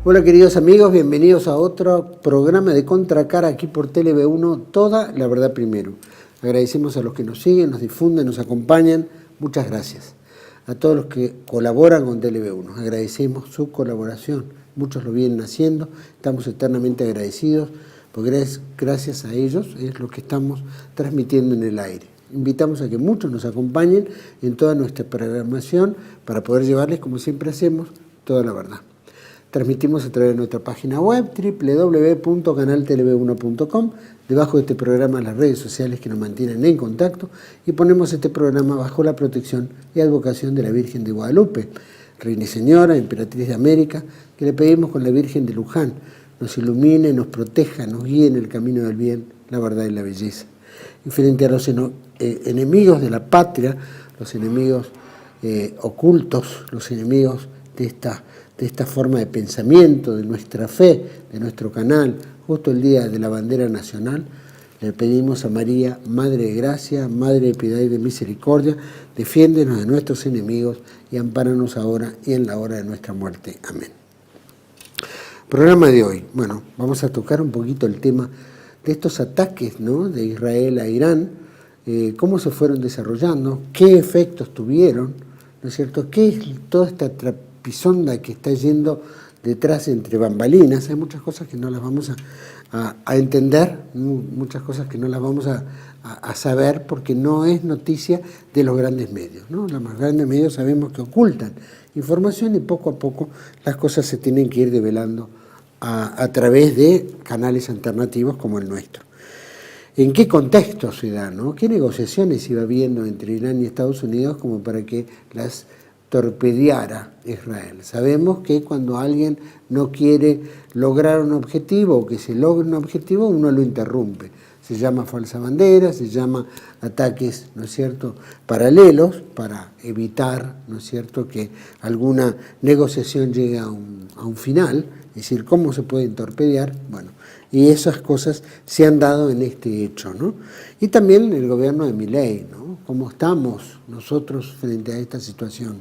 Hola queridos amigos, bienvenidos a otro programa de Contracara aquí por TLV1, toda la verdad primero. Agradecemos a los que nos siguen, nos difunden, nos acompañan, muchas gracias. A todos los que colaboran con TLV1, agradecemos su colaboración, muchos lo vienen haciendo, estamos eternamente agradecidos, porque gracias a ellos es lo que estamos transmitiendo en el aire. Invitamos a que muchos nos acompañen en toda nuestra programación para poder llevarles, como siempre hacemos, toda la verdad. Transmitimos a través de nuestra página web www.canaltelev1.com, debajo de este programa las redes sociales que nos mantienen en contacto, y ponemos este programa bajo la protección y advocación de la Virgen de Guadalupe, Reina y Señora, Emperatriz de América, que le pedimos con la Virgen de Luján nos ilumine, nos proteja, nos guíe en el camino del bien, la verdad y la belleza. Y frente a los enemigos de la patria, los enemigos ocultos, los enemigos de esta forma de pensamiento, de nuestra fe, de nuestro canal, justo el día de la bandera nacional, le pedimos a María, Madre de Gracia, Madre de Piedad y de Misericordia, defiéndenos de nuestros enemigos y ampáranos ahora y en la hora de nuestra muerte. Amén. Programa de hoy, bueno, vamos a tocar un poquito el tema de estos ataques, ¿no?, de Israel a Irán, cómo se fueron desarrollando, qué efectos tuvieron, ¿no es cierto?, qué es toda esta trapisonda que está yendo detrás entre bambalinas. Hay muchas cosas que no las vamos a entender, muchas cosas que no las vamos a saber porque no es noticia de los grandes medios, ¿no? Los más grandes medios sabemos que ocultan información y poco a poco las cosas se tienen que ir develando a través de canales alternativos como el nuestro. ¿En qué contexto se da, ¿no? ¿Qué negociaciones iba habiendo entre Irán y Estados Unidos como para que las torpedeara Israel? Sabemos que cuando alguien no quiere lograr un objetivo o que se logre un objetivo, uno lo interrumpe. Se llama falsa bandera, se llama ataques, ¿no es cierto?, paralelos para evitar, ¿no es cierto?, que alguna negociación llegue a un final, es decir, ¿cómo se puede torpedear? Bueno, y esas cosas se han dado en este hecho, ¿no? Y también el gobierno de Milei, ¿no? ¿Cómo estamos nosotros frente a esta situación?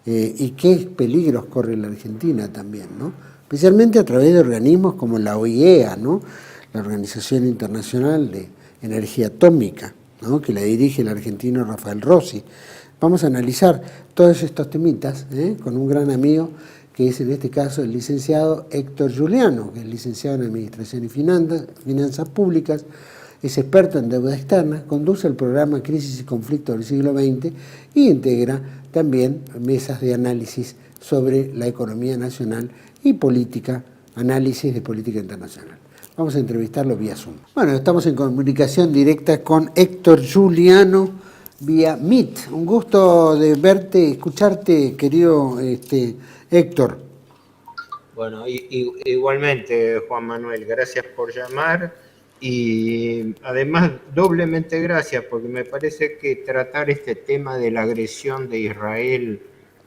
Y qué peligros corre la Argentina también, ¿no? Especialmente a través de organismos como la OIEA, ¿no?, la Organización Internacional de Energía Atómica, ¿no?, que la dirige el argentino Rafael Rossi. Vamos a analizar todos estos temitas con un gran amigo que es en este caso el licenciado Héctor Giuliano, que es licenciado en Administración y Finanzas Públicas, es experto en deuda externa, conduce el programa Crisis y Conflictos del siglo XX y integra también mesas de análisis sobre la economía nacional y política, análisis de política internacional. Vamos a entrevistarlo vía Zoom. Bueno, estamos en comunicación directa con Héctor Giuliano vía Meet. Un gusto de verte, escucharte, querido Héctor. Bueno, igualmente, Juan Manuel, gracias por llamar y además doblemente gracias porque me parece que tratar este tema de la agresión de Israel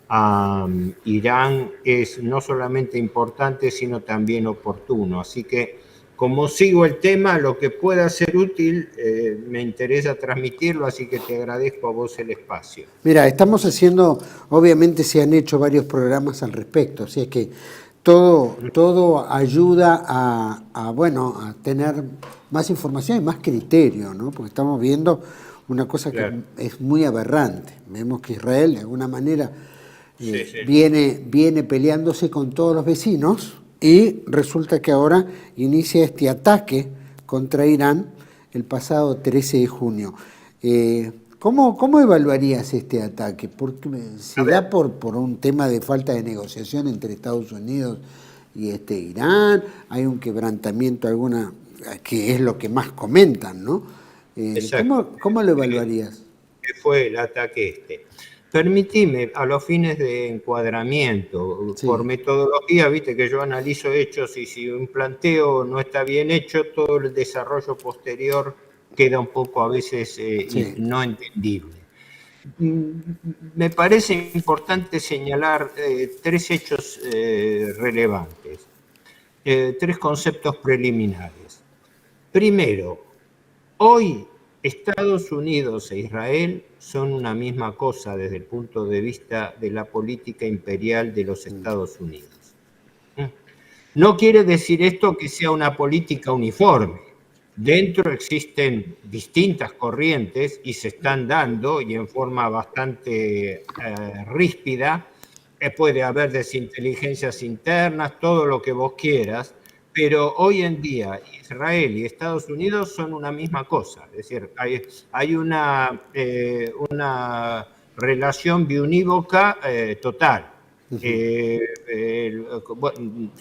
a Irán es no solamente importante, sino también oportuno. Así que, como sigo el tema, lo que pueda ser útil, me interesa transmitirlo, así que te agradezco a vos el espacio. Mira, estamos haciendo, obviamente se han hecho varios programas al respecto, así es que todo ayuda a tener más información y más criterio, ¿no? Porque estamos viendo una cosa que claro, es muy aberrante. Vemos que Israel, de alguna manera, viene peleándose con todos los vecinos y resulta que ahora inicia este ataque contra Irán el pasado 13 de junio. ¿Cómo evaluarías este ataque? Porque se da por un tema de falta de negociación entre Estados Unidos y Irán, hay un quebrantamiento que es lo que más comentan, ¿no? ¿Cómo lo evaluarías? ¿Qué fue el ataque Permitime, a los fines de encuadramiento, por metodología, viste que yo analizo hechos y si un planteo no está bien hecho, todo el desarrollo posterior queda un poco a veces no entendible. Me parece importante señalar tres hechos relevantes, tres conceptos preliminares. Primero, hoy Estados Unidos e Israel son una misma cosa desde el punto de vista de la política imperial de los Estados Unidos. No quiere decir esto que sea una política uniforme. Dentro existen distintas corrientes y se están dando, y en forma bastante ríspida. Puede haber desinteligencias internas, todo lo que vos quieras, pero hoy en día Israel y Estados Unidos son una misma cosa. Es decir, hay una relación biunívoca total.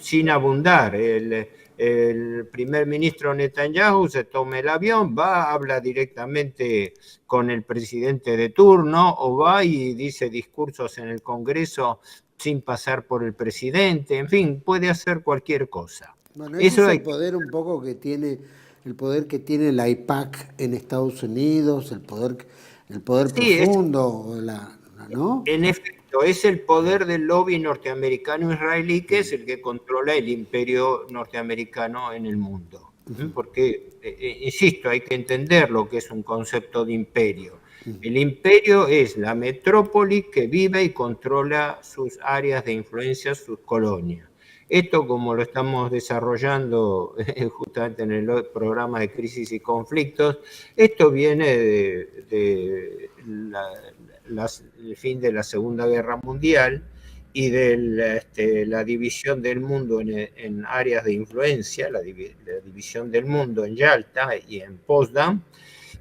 Sin abundar, el primer ministro Netanyahu se toma el avión, va, habla directamente con el presidente de turno, o va y dice discursos en el Congreso sin pasar por el presidente, en fin, puede hacer cualquier cosa. Bueno, ese es el poder un poco que tiene, el poder que tiene la AIPAC en Estados Unidos, el poder sí, profundo, ¿no? En efecto, es el poder del lobby norteamericano-israelí que es el que controla el imperio norteamericano en el mundo. Porque, insisto, hay que entender lo que es un concepto de imperio. El imperio es la metrópoli que vive y controla sus áreas de influencia, sus colonias. Esto, como lo estamos desarrollando justamente en el programa de crisis y conflictos, esto viene de el fin de la Segunda Guerra Mundial y de la división del mundo en áreas de influencia, la división del mundo en Yalta y en Potsdam,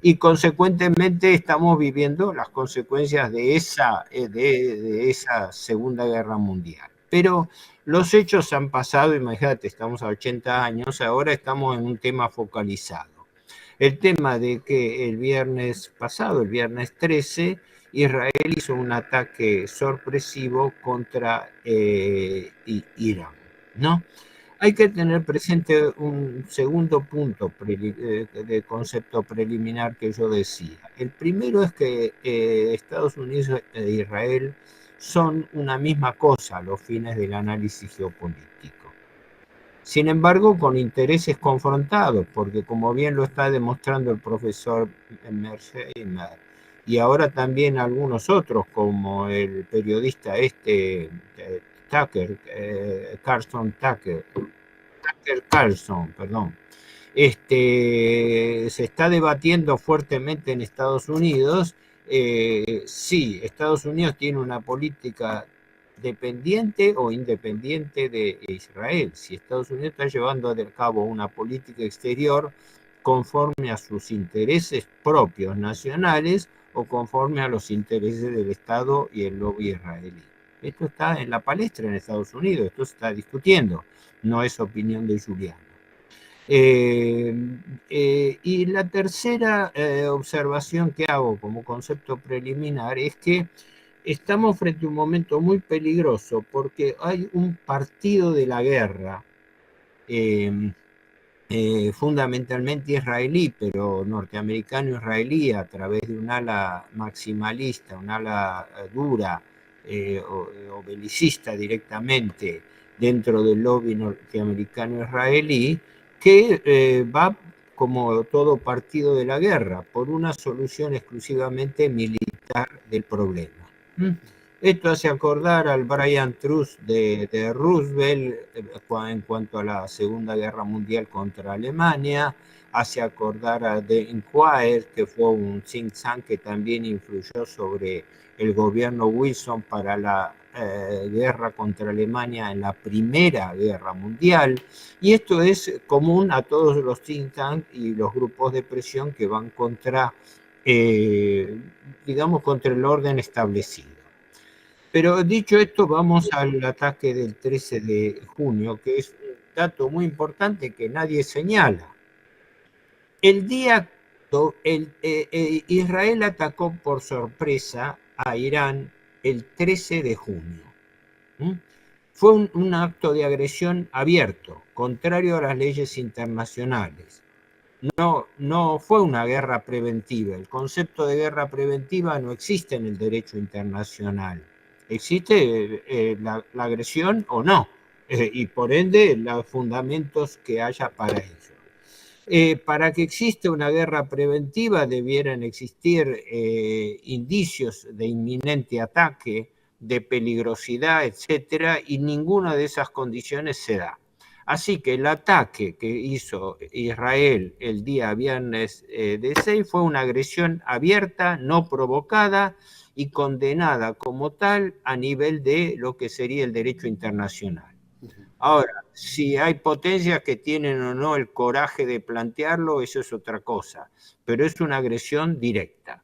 y consecuentemente estamos viviendo las consecuencias de esa Segunda Guerra Mundial. Pero los hechos han pasado, imagínate, estamos a 80 años, ahora estamos en un tema focalizado. El tema de que el viernes pasado, el viernes 13, Israel hizo un ataque sorpresivo contra Irán, ¿no? Hay que tener presente un segundo punto de concepto preliminar que yo decía. El primero es que Estados Unidos e Israel son una misma cosa a los fines del análisis geopolítico. Sin embargo, con intereses confrontados, porque como bien lo está demostrando el profesor Mersheim y ahora también algunos otros, como el periodista Tucker Carlson, perdón, se está debatiendo fuertemente en Estados Unidos. Sí, Estados Unidos tiene una política dependiente o independiente de Israel. Si Estados Unidos está llevando a cabo una política exterior conforme a sus intereses propios nacionales o conforme a los intereses del Estado y el lobby israelí. Esto está en la palestra en Estados Unidos, esto se está discutiendo, no es opinión de Juliano. Y la tercera observación que hago como concepto preliminar es que estamos frente a un momento muy peligroso porque hay un partido de la guerra, fundamentalmente israelí, pero norteamericano-israelí a través de un ala maximalista, un ala dura o belicista directamente dentro del lobby norteamericano-israelí, que va como todo partido de la guerra, por una solución exclusivamente militar del problema. Esto hace acordar al Brian Truss de Roosevelt en cuanto a la Segunda Guerra Mundial contra Alemania, hace acordar a The Inquirer, que fue un think tank que también influyó sobre el gobierno Wilson para la guerra contra Alemania en la Primera Guerra Mundial, y esto es común a todos los think tanks y los grupos de presión que van contra, digamos, contra el orden establecido. Pero dicho esto, vamos al ataque del 13 de junio, que es un dato muy importante que nadie señala. El día Israel atacó por sorpresa a Irán el 13 de junio. Fue un acto de agresión abierto, contrario a las leyes internacionales. No fue una guerra preventiva. El concepto de guerra preventiva no existe en el derecho internacional. Existe la agresión o no, y por ende los fundamentos que haya para ello. Para que exista una guerra preventiva debieran existir indicios de inminente ataque, de peligrosidad, etcétera, y ninguna de esas condiciones se da. Así que el ataque que hizo Israel el día viernes de 6 fue una agresión abierta, no provocada y condenada como tal a nivel de lo que sería el derecho internacional. Ahora, si hay potencias que tienen o no el coraje de plantearlo, eso es otra cosa, pero es una agresión directa.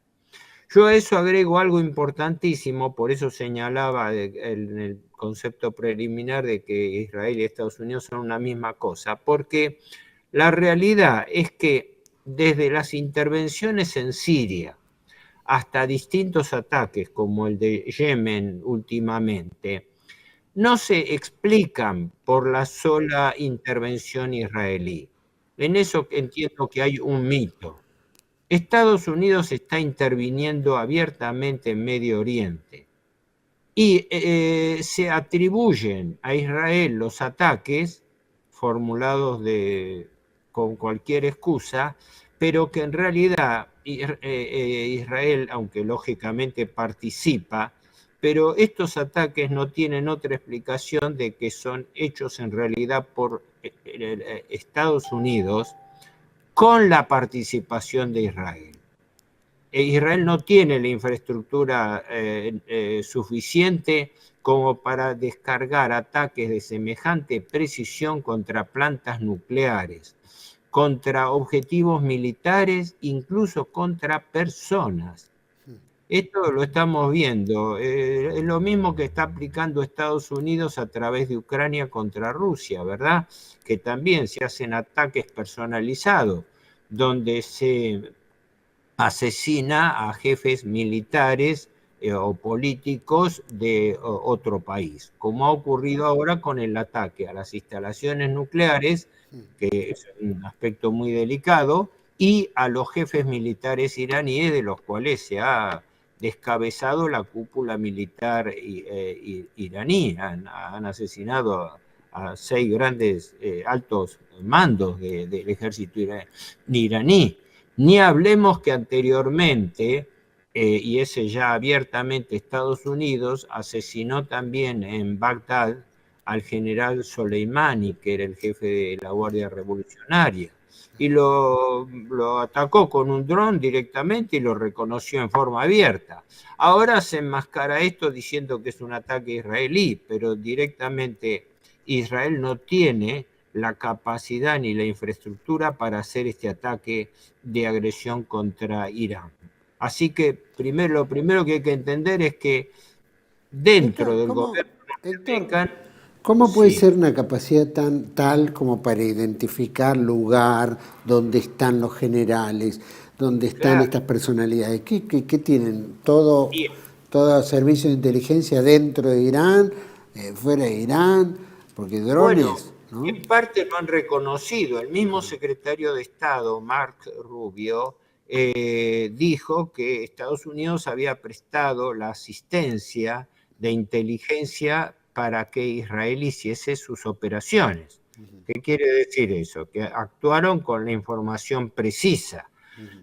Yo a eso agrego algo importantísimo, por eso señalaba en el concepto preliminar de que Israel y Estados Unidos son una misma cosa, porque la realidad es que desde las intervenciones en Siria hasta distintos ataques como el de Yemen últimamente, no se explican por la sola intervención israelí. En eso entiendo que hay un mito. Estados Unidos está interviniendo abiertamente en Medio Oriente y se atribuyen a Israel los ataques formulados con cualquier excusa, pero que en realidad Israel, aunque lógicamente participa, pero estos ataques no tienen otra explicación de que son hechos en realidad por Estados Unidos con la participación de Israel. Israel no tiene la infraestructura suficiente como para descargar ataques de semejante precisión contra plantas nucleares, contra objetivos militares, incluso contra personas. Esto lo estamos viendo. Es lo mismo que está aplicando Estados Unidos a través de Ucrania contra Rusia, ¿verdad? Que también se hacen ataques personalizados, donde se asesina a jefes militares o políticos de otro país, como ha ocurrido ahora con el ataque a las instalaciones nucleares, que es un aspecto muy delicado, y a los jefes militares iraníes, de los cuales se ha descabezado la cúpula militar iraní. Han asesinado a 6 grandes altos mandos del ejército iraní. Ni hablemos que anteriormente, y ese ya abiertamente Estados Unidos, asesinó también en Bagdad al general Soleimani, que era el jefe de la Guardia Revolucionaria, y lo atacó con un dron directamente y lo reconoció en forma abierta. Ahora se enmascara esto diciendo que es un ataque israelí, pero directamente Israel no tiene la capacidad ni la infraestructura para hacer este ataque de agresión contra Irán. Así que lo primero que hay que entender es que dentro del gobierno norteamericano... ¿Cómo puede ser una capacidad tal como para identificar lugar donde están los generales, donde están estas personalidades? ¿Qué tienen? ¿Todo servicio de inteligencia dentro de Irán, fuera de Irán? Porque drones... Bueno, ¿no? En parte lo han reconocido. El mismo secretario de Estado, Mark Rubio, dijo que Estados Unidos había prestado la asistencia de inteligencia para que Israel hiciese sus operaciones. ¿Qué quiere decir eso? Que actuaron con la información precisa.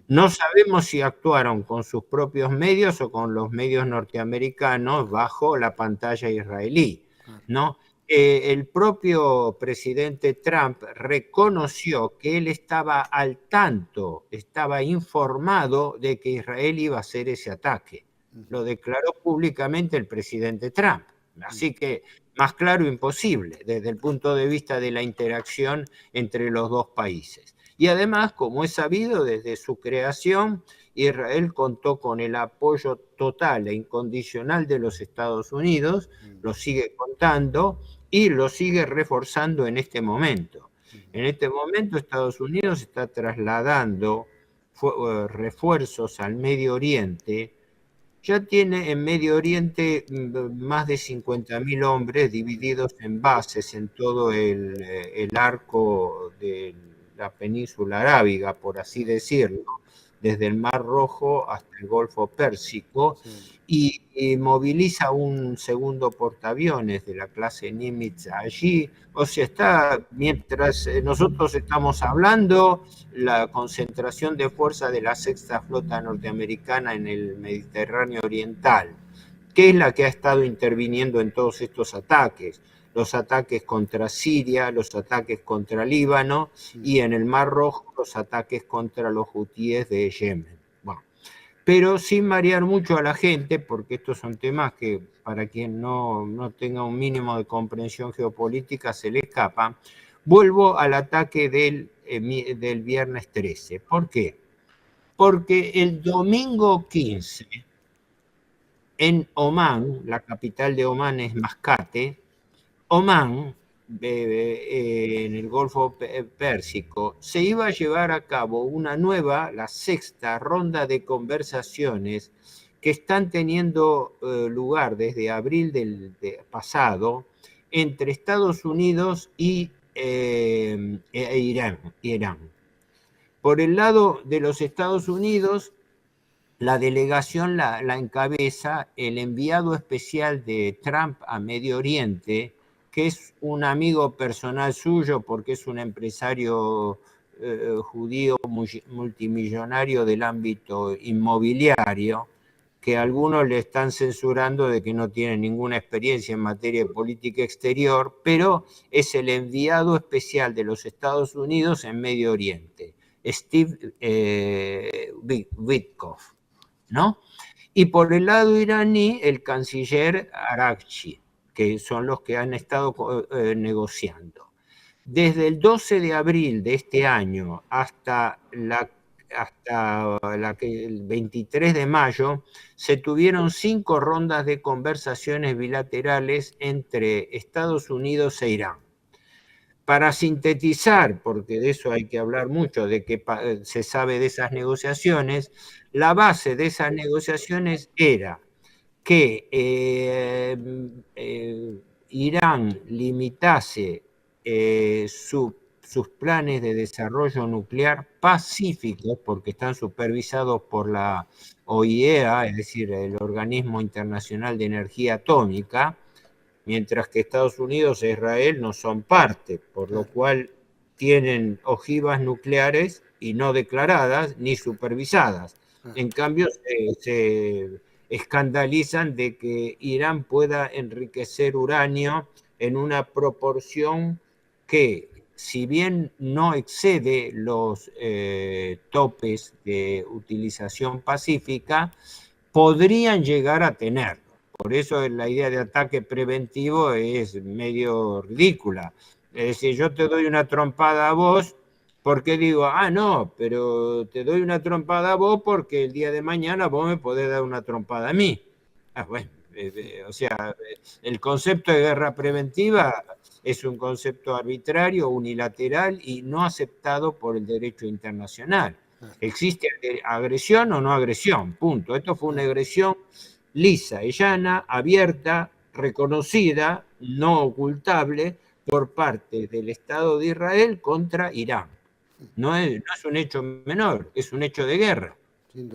No sabemos si actuaron con sus propios medios o con los medios norteamericanos bajo la pantalla israelí, ¿no? El propio presidente Trump reconoció que él estaba al tanto, estaba informado de que Israel iba a hacer ese ataque. Lo declaró públicamente el presidente Trump. Así que más claro imposible desde el punto de vista de la interacción entre los dos países. Y además, como es sabido, desde su creación, Israel contó con el apoyo total e incondicional de los Estados Unidos, lo sigue contando y lo sigue reforzando en este momento. En este momento Estados Unidos está trasladando refuerzos al Medio Oriente. Ya tiene en Medio Oriente más de 50.000 hombres divididos en bases en todo el arco de la península arábiga, por así decirlo, desde el Mar Rojo hasta el Golfo Pérsico, y moviliza un segundo portaaviones de la clase Nimitz allí. O sea, mientras nosotros estamos hablando, la concentración de fuerza de la Sexta Flota Norteamericana en el Mediterráneo Oriental, que es la que ha estado interviniendo en todos estos ataques. los ataques contra Siria, los ataques contra Líbano y en el Mar Rojo los ataques contra los hutíes de Yemen. Bueno, pero sin marear mucho a la gente, porque estos son temas que para quien no tenga un mínimo de comprensión geopolítica se le escapan. Vuelvo al ataque del viernes 13. ¿Por qué? Porque el domingo 15, en Omán, la capital de Omán es Mascate, Omán, en el Golfo Pérsico, se iba a llevar a cabo una nueva, la sexta ronda de conversaciones que están teniendo lugar desde abril del pasado entre Estados Unidos y Irán. Por el lado de los Estados Unidos, la delegación la encabeza el enviado especial de Trump a Medio Oriente, que es un amigo personal suyo porque es un empresario judío multimillonario del ámbito inmobiliario, que algunos le están censurando de que no tiene ninguna experiencia en materia de política exterior, pero es el enviado especial de los Estados Unidos en Medio Oriente, Steve Witkoff, ¿no? Y por el lado iraní, el canciller Araghchi, que son los que han estado negociando. Desde el 12 de abril de este año hasta el 23 de mayo, se tuvieron 5 rondas de conversaciones bilaterales entre Estados Unidos e Irán. Para sintetizar, porque de eso hay que hablar mucho, de que se sabe de esas negociaciones, la base de esas negociaciones era que Irán limitase sus planes de desarrollo nuclear pacíficos, porque están supervisados por la OIEA, es decir, el Organismo Internacional de Energía Atómica, mientras que Estados Unidos e Israel no son parte, por lo cual tienen ojivas nucleares y no declaradas ni supervisadas. En cambio, se escandalizan de que Irán pueda enriquecer uranio en una proporción que, si bien no excede los topes de utilización pacífica, podrían llegar a tener. Por eso la idea de ataque preventivo es medio ridícula. Es decir, yo te doy una trompada a vos porque digo, no, pero te doy una trompada a vos porque el día de mañana vos me podés dar una trompada a mí. Bueno, o sea, el concepto de guerra preventiva es un concepto arbitrario, unilateral y no aceptado por el derecho internacional. ¿Existe agresión o no agresión? Punto. Esto fue una agresión lisa y llana, abierta, reconocida, no ocultable por parte del Estado de Israel contra Irán. No es un hecho menor, es un hecho de guerra.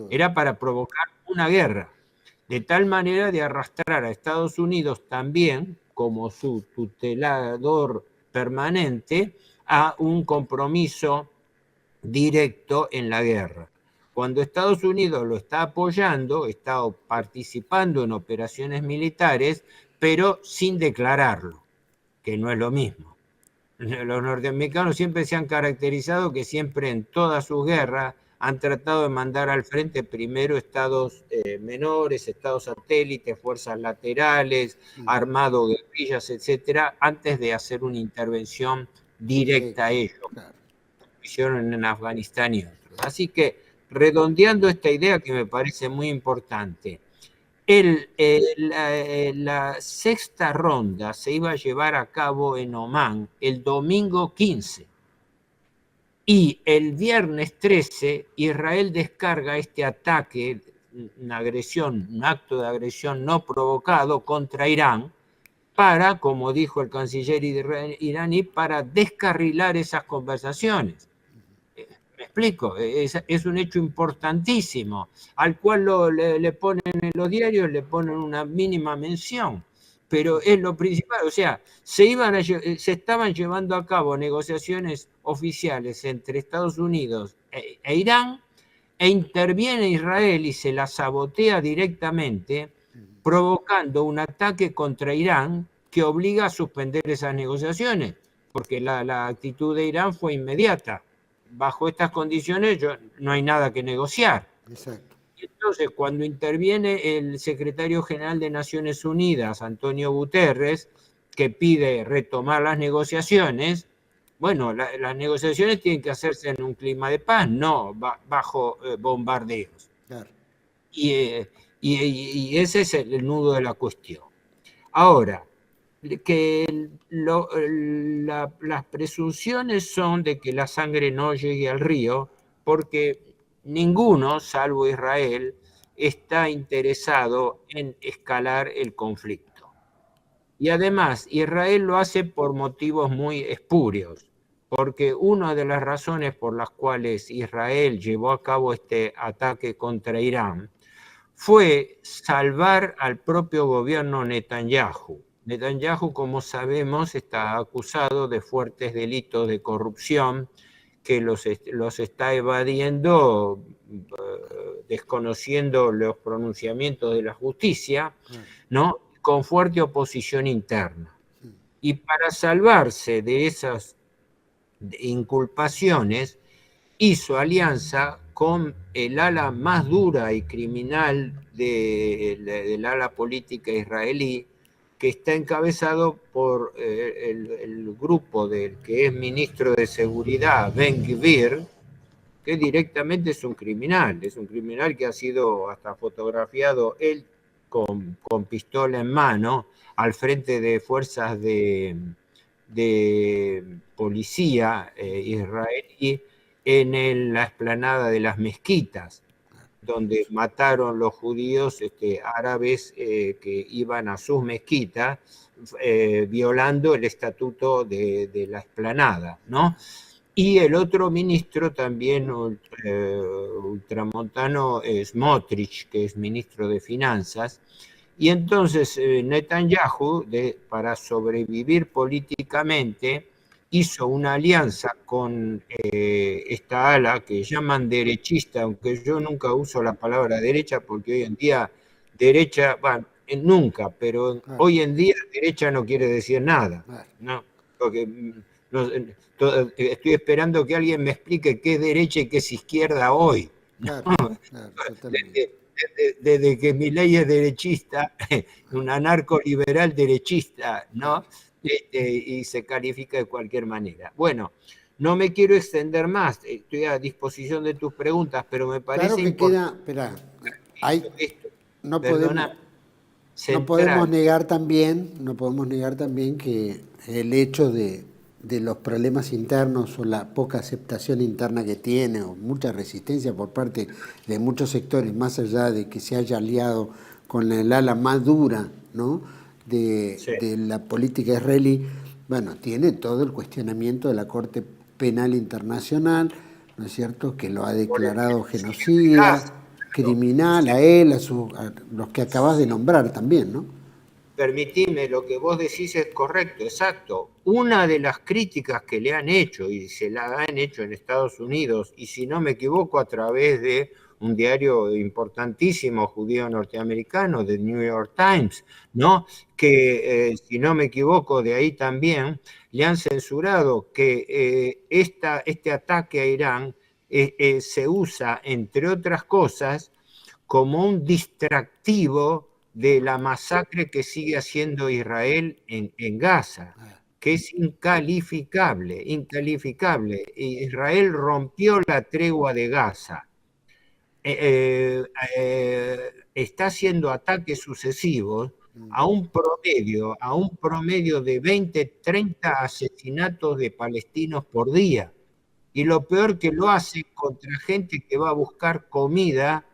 Era para provocar una guerra, de tal manera de arrastrar a Estados Unidos también, como su tutelador permanente, a un compromiso directo en la guerra. Cuando Estados Unidos lo está apoyando, está participando en operaciones militares, pero sin declararlo, que no es lo mismo. Los norteamericanos siempre se han caracterizado que siempre en todas sus guerras han tratado de mandar al frente primero estados menores, estados satélites, fuerzas laterales, armado guerrillas, etcétera, antes de hacer una intervención directa a ellos. Hicieron en Afganistán y otros. Así que, redondeando esta idea que me parece muy importante, la sexta ronda se iba a llevar a cabo en Omán el domingo 15 y el viernes 13 Israel descarga este ataque, una agresión, un acto de agresión no provocado contra Irán para, como dijo el canciller iraní, para descarrilar esas conversaciones. ¿Me explico? Es un hecho importantísimo, al cual le ponen en los diarios, le ponen una mínima mención, pero es lo principal. O sea, se estaban llevando a cabo negociaciones oficiales entre Estados Unidos e Irán, e interviene Israel y se la sabotea directamente, provocando un ataque contra Irán que obliga a suspender esas negociaciones, porque la actitud de Irán fue inmediata. Bajo estas condiciones no hay nada que negociar. Exacto. Entonces, cuando interviene el secretario general de Naciones Unidas, Antonio Guterres, que pide retomar las negociaciones, bueno, las negociaciones tienen que hacerse en un clima de paz, no bajo bombardeos. Claro. Y ese es el nudo de la cuestión. Ahora, que las presunciones son de que la sangre no llegue al río, porque ninguno, salvo Israel, está interesado en escalar el conflicto. Y además, Israel lo hace por motivos muy espurios, porque una de las razones por las cuales Israel llevó a cabo este ataque contra Irán fue salvar al propio gobierno Netanyahu. Netanyahu, como sabemos, está acusado de fuertes delitos de corrupción que los está evadiendo, desconociendo los pronunciamientos de la justicia, ¿no? Con fuerte oposición interna. Y para salvarse de esas inculpaciones, hizo alianza con el ala más dura y criminal del ala política israelí, que está encabezado por el grupo del que es ministro de Seguridad, Ben Gvir, que directamente es un criminal que ha sido hasta fotografiado él con pistola en mano al frente de fuerzas de policía israelí en la explanada de las mezquitas, donde mataron los judíos árabes que iban a sus mezquitas, violando el estatuto de la explanada, ¿no? Y el otro ministro también ultramontano, Smotrich, que es ministro de Finanzas. Y entonces Netanyahu, para sobrevivir políticamente, hizo una alianza con esta ala que llaman derechista, aunque yo nunca uso la palabra derecha, porque hoy en día derecha, bueno, nunca, pero hoy en día derecha no quiere decir nada, ¿no? Porque estoy esperando que alguien me explique qué es derecha y qué es izquierda hoy. Claro, claro, totalmente. Desde que Milei es derechista, un anarco-liberal derechista, ¿no? Y se califica de cualquier manera. Bueno, no me quiero extender más, estoy a disposición de tus preguntas, pero me parece importante. Claro que queda, no podemos negar también que el hecho de los problemas internos o la poca aceptación interna que tiene o mucha resistencia por parte de muchos sectores, más allá de que se haya aliado con el ala más dura, ¿no? de la política israelí, bueno, tiene todo el cuestionamiento de la Corte Penal Internacional, ¿no es cierto?, que lo ha declarado genocida, criminal, a él, a los que acabas de nombrar también, ¿no? Permitime, lo que vos decís es correcto, exacto. Una de las críticas que le han hecho, y se la han hecho en Estados Unidos, y si no me equivoco a través de un diario importantísimo judío norteamericano, The New York Times, ¿no? Que si no me equivoco, de ahí también le han censurado que este ataque a Irán se usa, entre otras cosas, como un distractivo de la masacre que sigue haciendo Israel en Gaza, que es incalificable. Israel rompió la tregua de Gaza. Está haciendo ataques sucesivos a un promedio de 20, 30 asesinatos de palestinos por día. Y lo peor que lo hace contra gente que va a buscar comida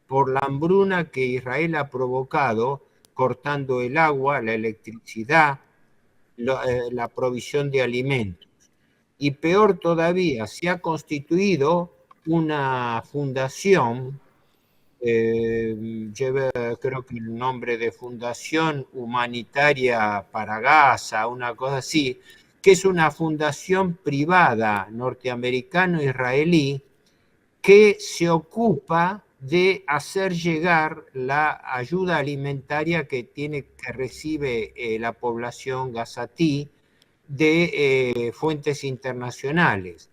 por la hambruna que Israel ha provocado, cortando el agua, la electricidad, la provisión de alimentos. Y peor todavía, se ha constituido una fundación, creo que el nombre de Fundación Humanitaria para Gaza, una cosa así, que es una fundación privada norteamericano-israelí que se ocupa de hacer llegar la ayuda alimentaria que recibe la población gazatí de fuentes internacionales,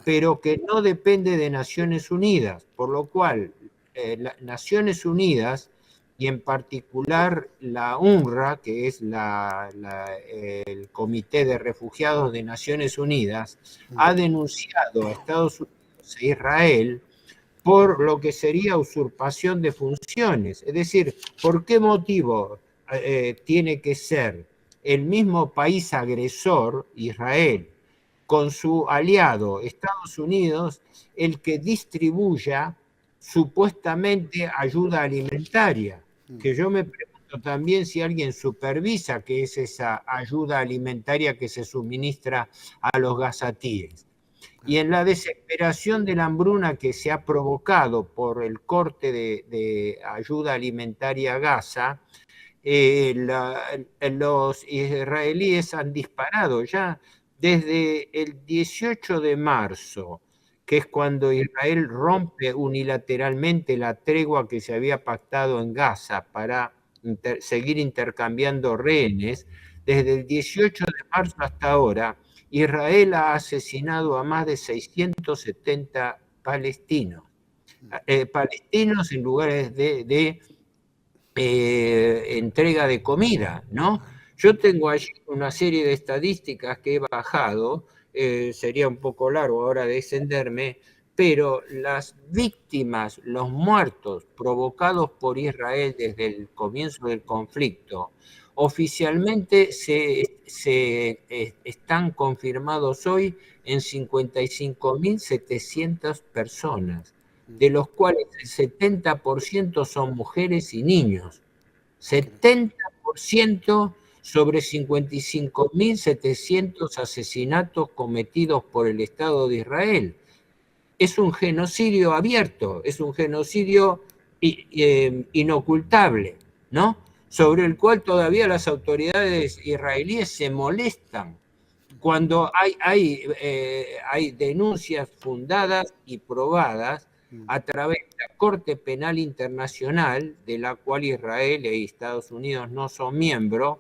pero que no depende de Naciones Unidas, por lo cual Naciones Unidas, y en particular la UNRWA, que es el Comité de Refugiados de Naciones Unidas, ha denunciado a Estados Unidos e Israel por lo que sería usurpación de funciones. Es decir, ¿por qué motivo tiene que ser el mismo país agresor, Israel, con su aliado, Estados Unidos, el que distribuya supuestamente ayuda alimentaria? Que yo me pregunto también si alguien supervisa qué es esa ayuda alimentaria que se suministra a los gazatíes. Y en la desesperación de la hambruna que se ha provocado por el corte de ayuda alimentaria a Gaza, los israelíes han disparado ya desde el 18 de marzo, que es cuando Israel rompe unilateralmente la tregua que se había pactado en Gaza para seguir intercambiando rehenes. Desde el 18 de marzo hasta ahora, Israel ha asesinado a más de 670 palestinos. Palestinos en lugares de entrega de comida, ¿no? Yo tengo allí una serie de estadísticas que he bajado, sería un poco largo ahora descenderme, pero las víctimas, los muertos provocados por Israel desde el comienzo del conflicto, oficialmente están confirmados hoy en 55.700 personas, de los cuales el 70% son mujeres y niños. 70% sobre 55.700 asesinatos cometidos por el Estado de Israel. Es un genocidio abierto, es un genocidio inocultable, ¿no? Sobre el cual todavía las autoridades israelíes se molestan cuando hay denuncias fundadas y probadas a través de la Corte Penal Internacional, de la cual Israel y Estados Unidos no son miembros,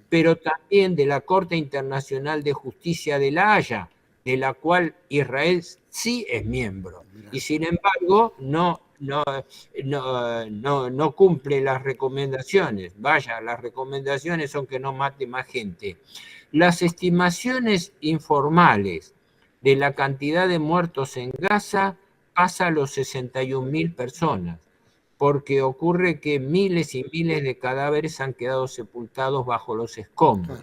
pero también de la Corte Internacional de Justicia de La Haya, de la cual Israel sí es miembro, y sin embargo no cumple las recomendaciones. Vaya, las recomendaciones son que no mate más gente. Las estimaciones informales de la cantidad de muertos en Gaza pasa a los 61.000 personas, porque ocurre que miles y miles de cadáveres han quedado sepultados bajo los escombros.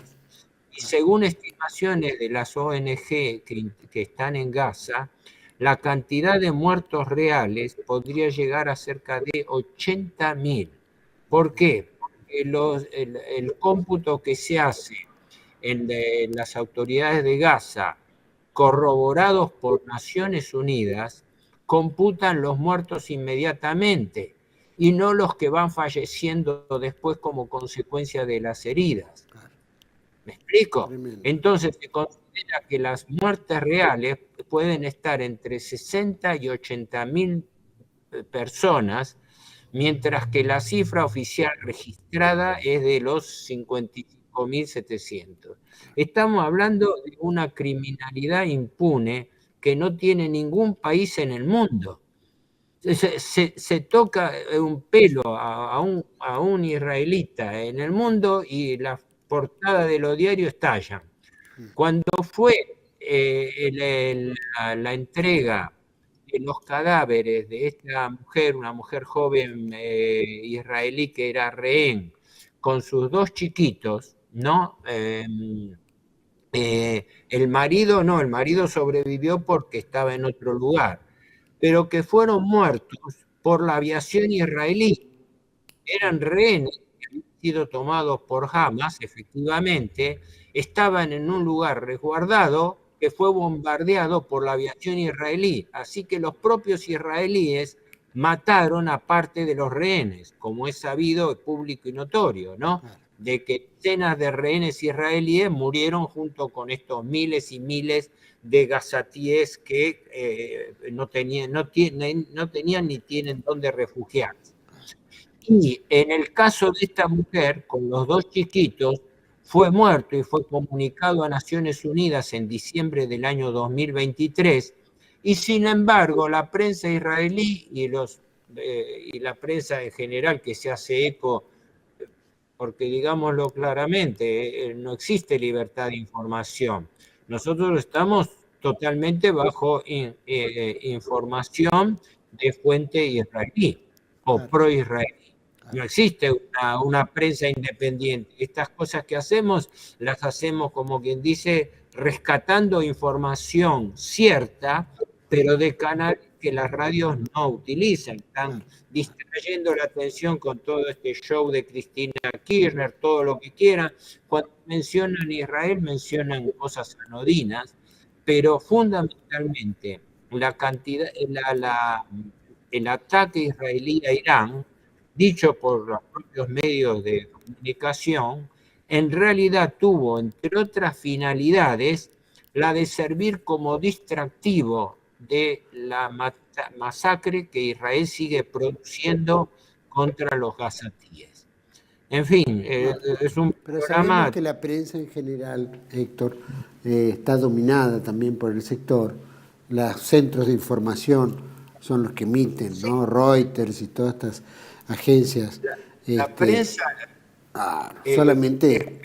Y según estimaciones de las ONG que están en Gaza, la cantidad de muertos reales podría llegar a cerca de 80.000. ¿Por qué? Porque el cómputo que se hace en las autoridades de Gaza, corroborados por Naciones Unidas, computan los muertos inmediatamente y no los que van falleciendo después como consecuencia de las heridas. ¿Me explico? Tremendo. Entonces se considera que las muertes reales pueden estar entre 60 y 80.000 personas, mientras que la cifra oficial registrada es de los 55.700. Estamos hablando de una criminalidad impune que no tiene ningún país en el mundo. Se toca un pelo a un israelita en el mundo y las portadas de los diarios estallan. Cuando fue la entrega de los cadáveres de esta mujer, una mujer joven israelí que era rehén, con sus dos chiquitos, ¿no? El marido sobrevivió porque estaba en otro lugar, pero que fueron muertos por la aviación israelí. Eran rehenes que habían sido tomados por Hamas, efectivamente, estaban en un lugar resguardado que fue bombardeado por la aviación israelí. Así que los propios israelíes mataron a parte de los rehenes, como es sabido, público y notorio, ¿no? De que decenas de rehenes israelíes murieron junto con estos miles y miles de gazatíes que no tenían ni tienen dónde refugiarse. Y en el caso de esta mujer, con los 2 chiquitos, fue muerto y fue comunicado a Naciones Unidas en diciembre del año 2023, y sin embargo la prensa israelí y la prensa en general que se hace eco, porque digámoslo claramente, no existe libertad de información. Nosotros estamos totalmente bajo información de fuente israelí o pro-israelí. No existe una prensa independiente. Estas cosas que hacemos, las hacemos, como quien dice, rescatando información cierta, pero de canales que las radios no utilizan. Están distrayendo la atención con todo este show de Cristina Kirchner, todo lo que quieran. Cuando mencionan Israel, mencionan cosas anodinas, pero fundamentalmente el ataque israelí a Irán, dicho por los propios medios de comunicación, en realidad tuvo, entre otras finalidades, la de servir como distractivo de la masacre que Israel sigue produciendo contra los gazatíes. En fin, es un Pero programa... sabemos que la prensa en general, Héctor, está dominada también por el sector. Los centros de información son los que emiten, ¿no? Reuters y todas estas agencias. La prensa... solamente...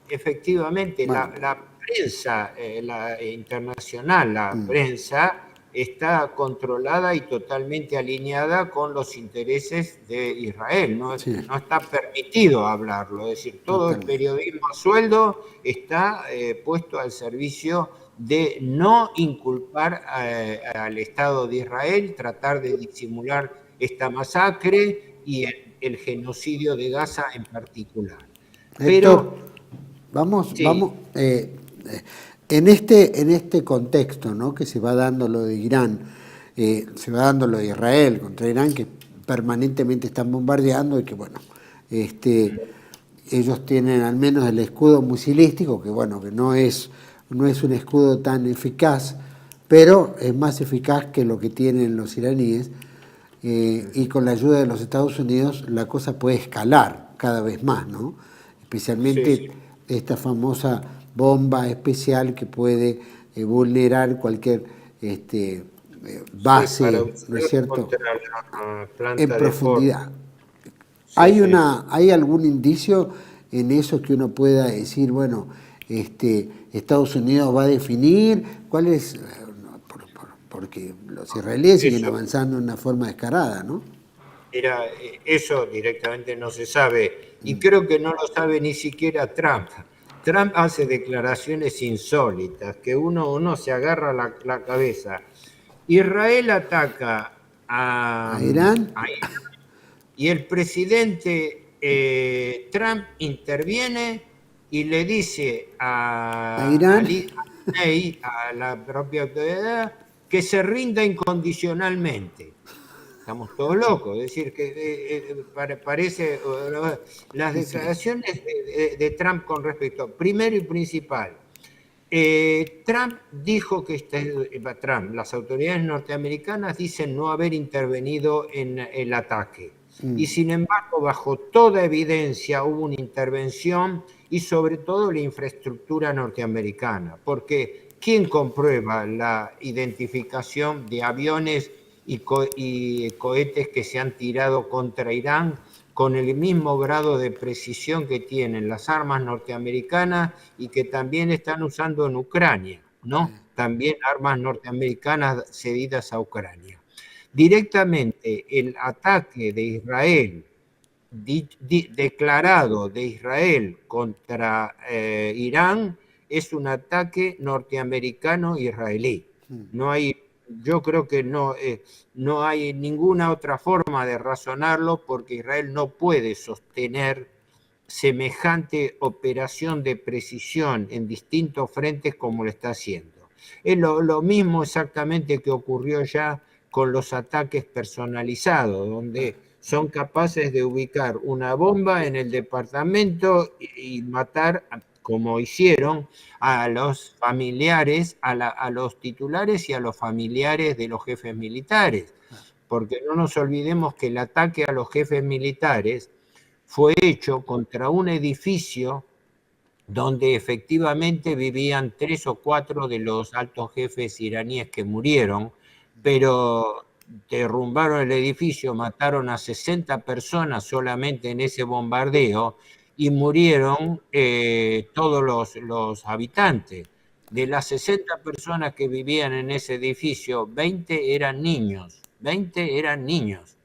Efectivamente, bueno, la prensa la internacional, la prensa está controlada y totalmente alineada con los intereses de Israel. No, sí, no está permitido hablarlo. Es decir, todo el periodismo a sueldo está puesto al servicio de no inculpar al Estado de Israel, tratar de disimular esta masacre y el genocidio de Gaza en particular. Héctor, Pero vamos, sí. vamos, en este contexto, ¿no? Que se va dando lo de Irán, se va dando lo de Israel contra Irán, que permanentemente están bombardeando y que, bueno, ellos tienen al menos el escudo misilístico, que bueno, que no es un escudo tan eficaz, pero es más eficaz que lo que tienen los iraníes, y con la ayuda de los Estados Unidos la cosa puede escalar cada vez más, ¿no? Especialmente esta famosa bomba especial que puede vulnerar cualquier base, ¿no es cierto?, en profundidad. ¿Hay algún indicio en eso que uno pueda decir, bueno, Estados Unidos va a definir cuál es, porque los israelíes siguen avanzando de una forma descarada, ¿no? Eso directamente no se sabe, y creo que no lo sabe ni siquiera Trump. Trump hace declaraciones insólitas que uno se agarra la cabeza. Israel ataca a Irán, y el presidente Trump interviene y le dice a Irán, a la propia autoridad, que se rinda incondicionalmente. Estamos todos locos, es decir, que parece las declaraciones de Trump con respecto, primero y principal, Trump dijo que las autoridades norteamericanas dicen no haber intervenido en el ataque, y sin embargo, bajo toda evidencia hubo una intervención, y sobre todo la infraestructura norteamericana, porque ¿quién comprueba la identificación de aviones y cohetes que se han tirado contra Irán con el mismo grado de precisión que tienen las armas norteamericanas y que también están usando en Ucrania, ¿no? También armas norteamericanas cedidas a Ucrania? Directamente el ataque de Israel, declarado de Israel contra Irán, es un ataque norteamericano-israelí. Yo creo que no hay ninguna otra forma de razonarlo, porque Israel no puede sostener semejante operación de precisión en distintos frentes como lo está haciendo. Es lo mismo exactamente que ocurrió ya con los ataques personalizados, donde son capaces de ubicar una bomba en el departamento y matar como hicieron a los familiares, a los titulares y a los familiares de los jefes militares. Porque no nos olvidemos que el ataque a los jefes militares fue hecho contra un edificio donde efectivamente vivían 3 o 4 de los altos jefes iraníes que murieron, pero derrumbaron el edificio, mataron a 60 personas solamente en ese bombardeo y murieron todos los habitantes. De las 60 personas que vivían en ese edificio, 20 eran niños,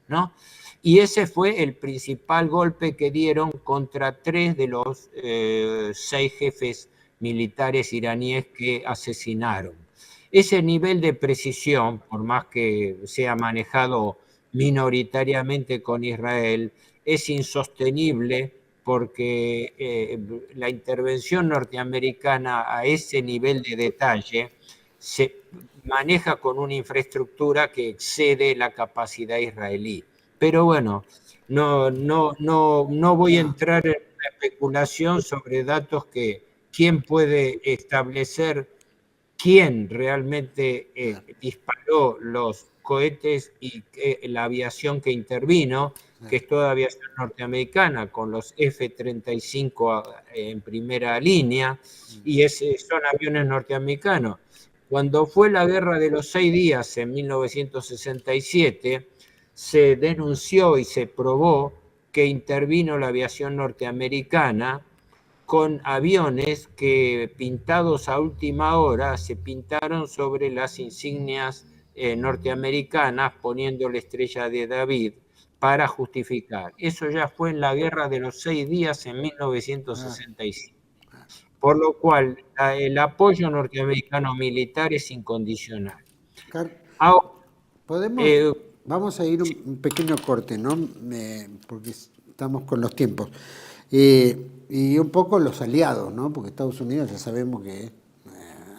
¿no? Y ese fue el principal golpe que dieron contra 3 de los 6 jefes militares iraníes que asesinaron. Ese nivel de precisión, por más que sea manejado minoritariamente con Israel, es insostenible porque la intervención norteamericana a ese nivel de detalle se maneja con una infraestructura que excede la capacidad israelí. Pero bueno, no voy a entrar en una especulación sobre datos que quién puede establecer quién realmente disparó los cohetes y la aviación que intervino, que es toda aviación norteamericana, con los F-35 en primera línea, y son aviones norteamericanos. Cuando fue la Guerra de los 6 días en 1967, se denunció y se probó que intervino la aviación norteamericana con aviones que, pintados a última hora, se pintaron sobre las insignias norteamericanas, poniendo la estrella de David para justificar. Eso ya fue en la Guerra de los 6 días en 1965. Por lo cual, el apoyo norteamericano militar es incondicional. Ahora, vamos a ir un pequeño corte, ¿no? Porque estamos con los tiempos. Y un poco los aliados, ¿no? Porque Estados Unidos ya sabemos que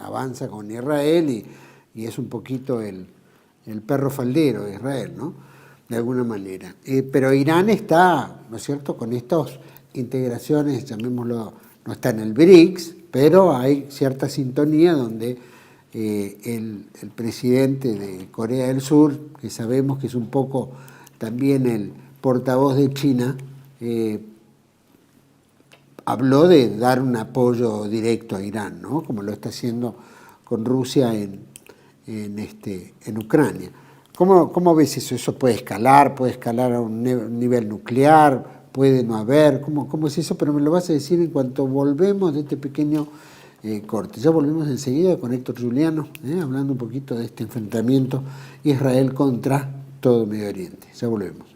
avanza con Israel y es un poquito el perro faldero de Israel, ¿no? De alguna manera. Pero Irán está, ¿no es cierto?, con estas integraciones, llamémoslo, no está en el BRICS, pero hay cierta sintonía donde el presidente de Corea del Sur, que sabemos que es un poco también el portavoz de China, habló de dar un apoyo directo a Irán, ¿no? Como lo está haciendo con Rusia en Ucrania. ¿Cómo ves eso? ¿Eso puede escalar a un nivel nuclear? ¿Puede no haber? ¿Cómo es eso? Pero me lo vas a decir en cuanto volvemos de este pequeño corte. Ya volvemos enseguida con Héctor Juliano, hablando un poquito de este enfrentamiento Israel contra todo Medio Oriente. Ya volvemos.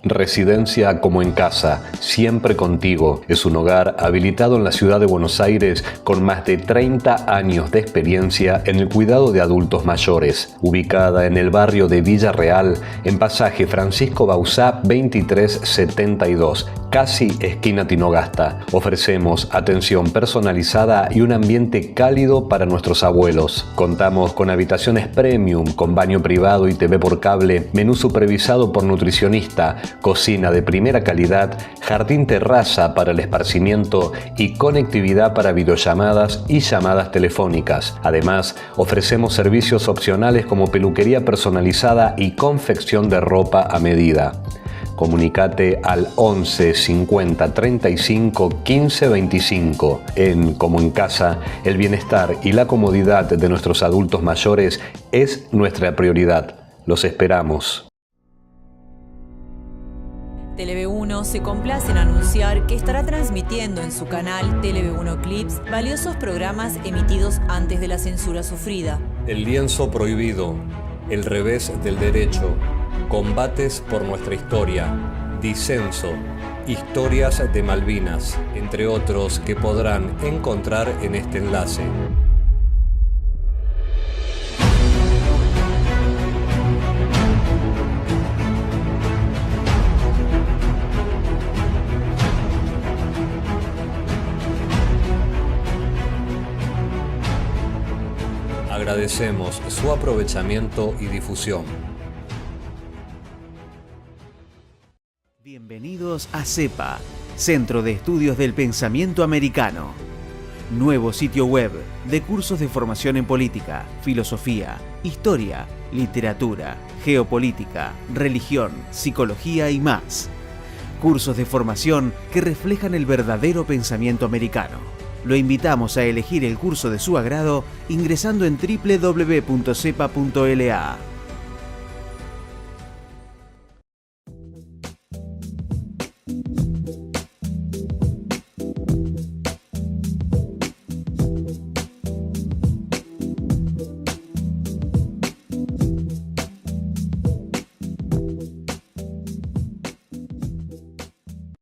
Residencia como en casa, siempre contigo. Es un hogar habilitado en la ciudad de Buenos Aires con más de 30 años de experiencia en el cuidado de adultos mayores. Ubicada en el barrio de Villa Real, en pasaje Francisco Bauzá 2372, casi esquina Tinogasta. Ofrecemos atención personalizada y un ambiente cálido para nuestros abuelos. Contamos con habitaciones premium, con baño privado y TV por cable, menú supervisado por nutricionista, cocina de primera calidad, jardín terraza para el esparcimiento y conectividad para videollamadas y llamadas telefónicas. Además, ofrecemos servicios opcionales como peluquería personalizada y confección de ropa a medida. Comunicate al 11 50 35 15 25. En Como en Casa, el bienestar y la comodidad de nuestros adultos mayores es nuestra prioridad. Los esperamos. Tele-V1 se complace en anunciar que estará transmitiendo en su canal Tele-V1 Clips valiosos programas emitidos antes de la censura sufrida. El lienzo prohibido, el revés del derecho, combates por nuestra historia, disenso, historias de Malvinas, entre otros que podrán encontrar en este enlace. Agradecemos su aprovechamiento y difusión. Bienvenidos a CEPA, Centro de Estudios del Pensamiento Americano. Nuevo sitio web de cursos de formación en política, filosofía, historia, literatura, geopolítica, religión, psicología y más. Cursos de formación que reflejan el verdadero pensamiento americano. Lo invitamos a elegir el curso de su agrado ingresando en www.cepa.la.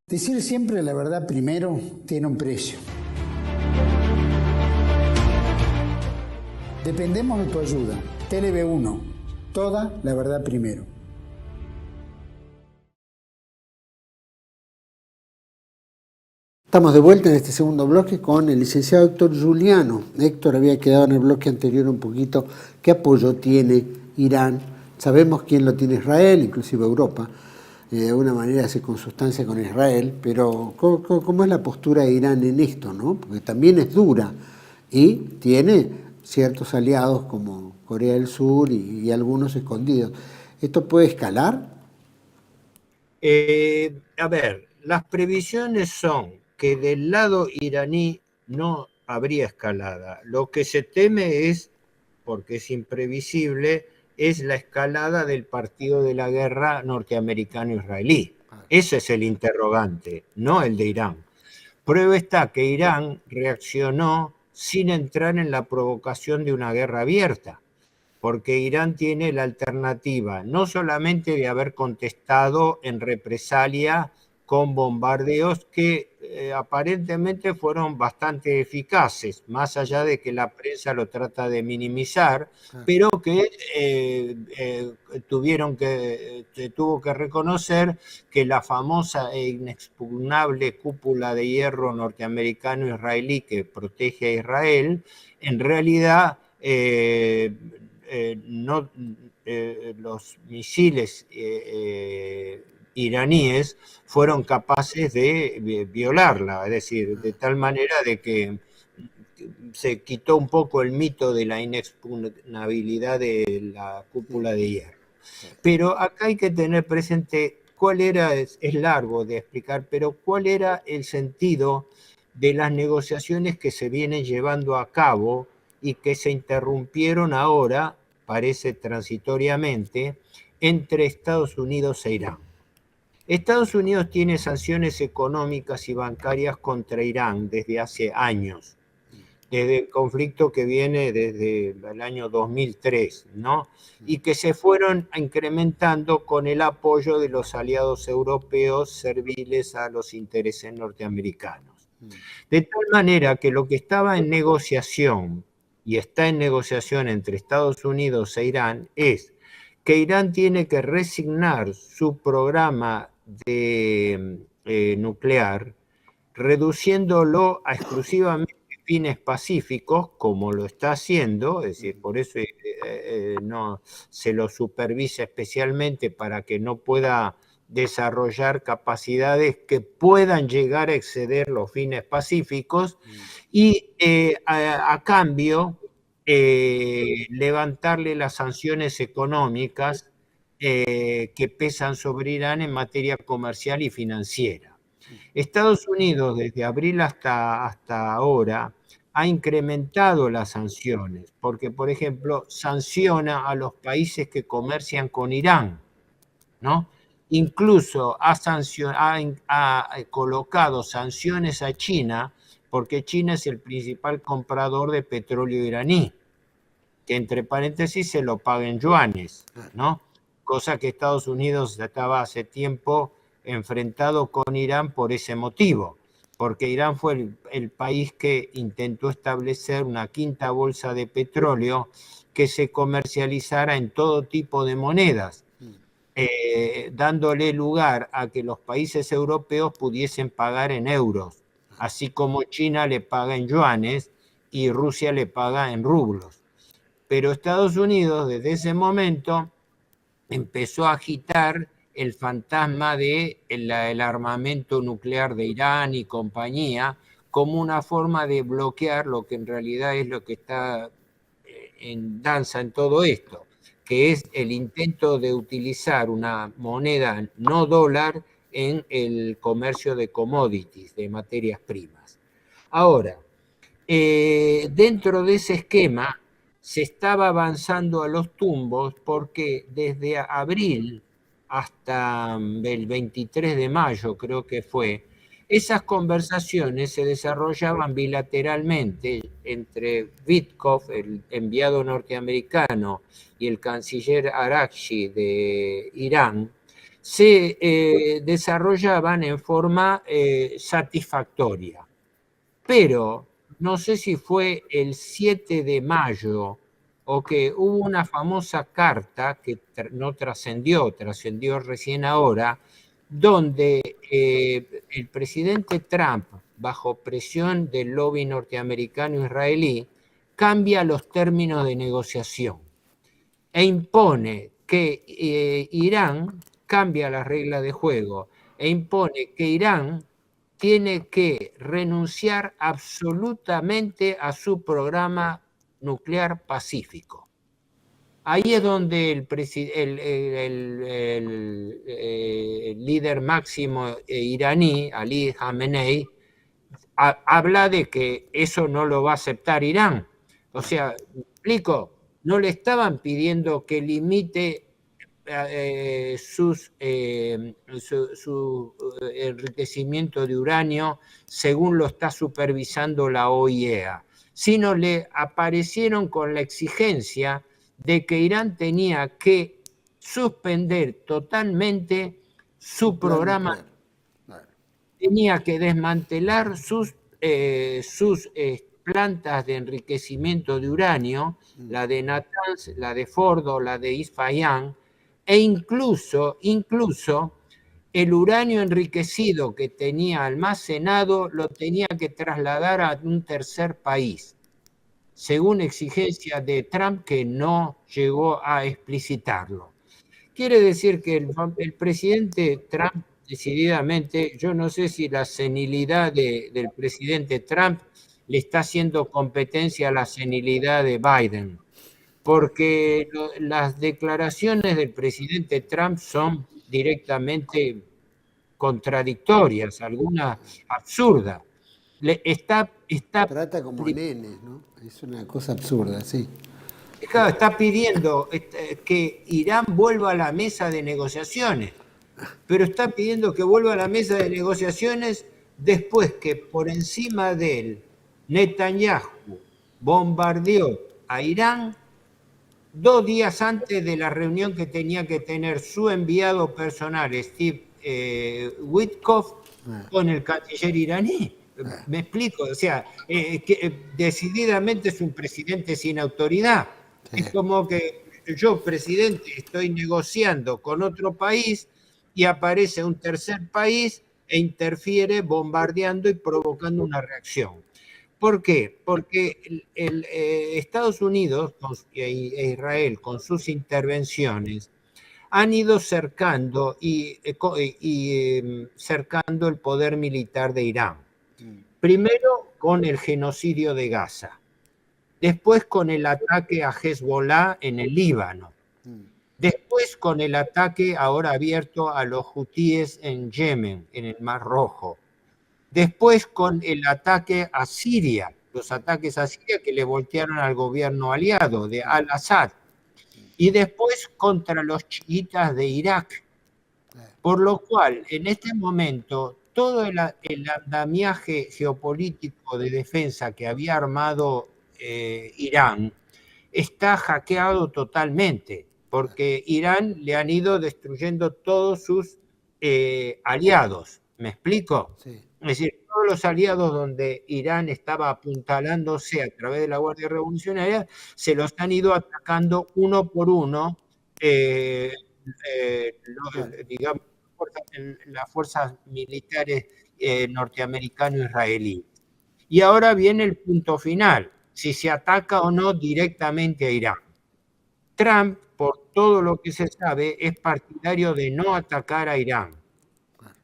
Decir siempre la verdad primero tiene un precio. Dependemos de tu ayuda. TLB1, toda la verdad primero. Estamos de vuelta en este segundo bloque con el licenciado Héctor Juliano. Héctor había quedado en el bloque anterior un poquito qué apoyo tiene Irán. Sabemos quién lo tiene Israel, inclusive Europa. De alguna manera hace consustancia con Israel, pero ¿cómo es la postura de Irán en esto, no? Porque también es dura y tiene ciertos aliados como Corea del Sur y algunos escondidos. ¿Esto puede escalar? A ver, las previsiones son que del lado iraní no habría escalada. Lo que se teme es, porque es imprevisible, es la escalada del partido de la guerra norteamericano-israelí. Ese es el interrogante, no el de Irán. Prueba está que Irán reaccionó sin entrar en la provocación de una guerra abierta, porque Irán tiene la alternativa no solamente de haber contestado en represalia con bombardeos que aparentemente fueron bastante eficaces, más allá de que la prensa lo trata de minimizar, pero que tuvo que reconocer que la famosa e inexpugnable cúpula de hierro norteamericano-israelí que protege a Israel, en realidad los misiles iraníes fueron capaces de violarla, es decir, de tal manera de que se quitó un poco el mito de la inexpugnabilidad de la cúpula de hierro. Pero acá hay que tener presente cuál era, es largo de explicar, pero cuál era el sentido de las negociaciones que se vienen llevando a cabo y que se interrumpieron ahora, parece transitoriamente, entre Estados Unidos e Irán. Estados Unidos tiene sanciones económicas y bancarias contra Irán desde hace años, desde el conflicto que viene desde el año 2003, ¿no? Y que se fueron incrementando con el apoyo de los aliados europeos serviles a los intereses norteamericanos. De tal manera que lo que estaba en negociación y está en negociación entre Estados Unidos e Irán es que Irán tiene que resignar su programa nuclear, reduciéndolo a exclusivamente fines pacíficos, como lo está haciendo, es decir, por eso no se lo supervisa especialmente para que no pueda desarrollar capacidades que puedan llegar a exceder los fines pacíficos y a cambio levantarle las sanciones económicas que pesan sobre Irán en materia comercial y financiera. Estados Unidos desde abril hasta ahora ha incrementado las sanciones, porque por ejemplo sanciona a los países que comercian con Irán, ¿no? Incluso ha colocado sanciones a China, porque China es el principal comprador de petróleo iraní, que entre paréntesis se lo paga en yuanes, ¿no? Cosa que Estados Unidos estaba hace tiempo enfrentado con Irán por ese motivo, porque Irán fue el país que intentó establecer una quinta bolsa de petróleo que se comercializara en todo tipo de monedas, dándole lugar a que los países europeos pudiesen pagar en euros, así como China le paga en yuanes y Rusia le paga en rublos. Pero Estados Unidos desde ese momento empezó a agitar el fantasma de el armamento nuclear de Irán y compañía como una forma de bloquear lo que en realidad es lo que está en danza en todo esto, que es el intento de utilizar una moneda no dólar en el comercio de commodities, de materias primas. Ahora, dentro de ese esquema se estaba avanzando a los tumbos porque desde abril hasta el 23 de mayo, creo que fue, esas conversaciones se desarrollaban bilateralmente entre Witkoff, el enviado norteamericano, y el canciller Araghchi de Irán, se desarrollaban en forma satisfactoria. Pero no sé si fue el 7 de mayo o que hubo una famosa carta que no trascendió recién ahora, donde el presidente Trump, bajo presión del lobby norteamericano-israelí, cambia los términos de negociación e impone que Irán cambia las reglas de juego e impone que Irán tiene que renunciar absolutamente a su programa nuclear pacífico. Ahí es donde el líder máximo iraní, Ali Khamenei, habla de que eso no lo va a aceptar Irán. O sea, ¿me explico? No le estaban pidiendo que limite su enriquecimiento de uranio según lo está supervisando la OIEA, sino le aparecieron con la exigencia de que Irán tenía que suspender totalmente su programa, tenía que desmantelar sus plantas de enriquecimiento de uranio, la de Natanz, la de Fordo, la de Isfahan, e incluso el uranio enriquecido que tenía almacenado lo tenía que trasladar a un tercer país, según exigencia de Trump, que no llegó a explicitarlo. Quiere decir que el presidente Trump, decididamente, yo no sé si la senilidad del presidente Trump le está haciendo competencia a la senilidad de Biden, porque las declaraciones del presidente Trump son directamente contradictorias, algunas absurdas. Trata como nenes, ¿no? Es una cosa absurda, sí. Claro, está pidiendo que Irán vuelva a la mesa de negociaciones, pero está pidiendo que vuelva a la mesa de negociaciones después que por encima de él Netanyahu bombardeó a Irán 2 días antes de la reunión que tenía que tener su enviado personal, Steve Witkoff, con el canciller iraní. Me explico, o sea, que decididamente es un presidente sin autoridad. Es como que yo, presidente, estoy negociando con otro país y aparece un tercer país e interfiere bombardeando y provocando una reacción. ¿Por qué? Porque Estados Unidos e Israel, con sus intervenciones, han ido cercando cercando el poder militar de Irán. Primero con el genocidio de Gaza, después con el ataque a Hezbollah en el Líbano, después con el ataque ahora abierto a los hutíes en Yemen, en el Mar Rojo, después con el ataque a Siria, los ataques a Siria que le voltearon al gobierno aliado de Al-Assad, y después contra los chiitas de Irak. Por lo cual, en este momento, todo el andamiaje geopolítico de defensa que había armado Irán está hackeado totalmente, porque Irán le han ido destruyendo todos sus aliados. ¿Me explico? Sí. Es decir, todos los aliados donde Irán estaba apuntalándose a través de la Guardia Revolucionaria, se los han ido atacando uno por uno, digamos, las fuerzas militares norteamericano-israelíes. Y ahora viene el punto final, si se ataca o no directamente a Irán. Trump, por todo lo que se sabe, es partidario de no atacar a Irán.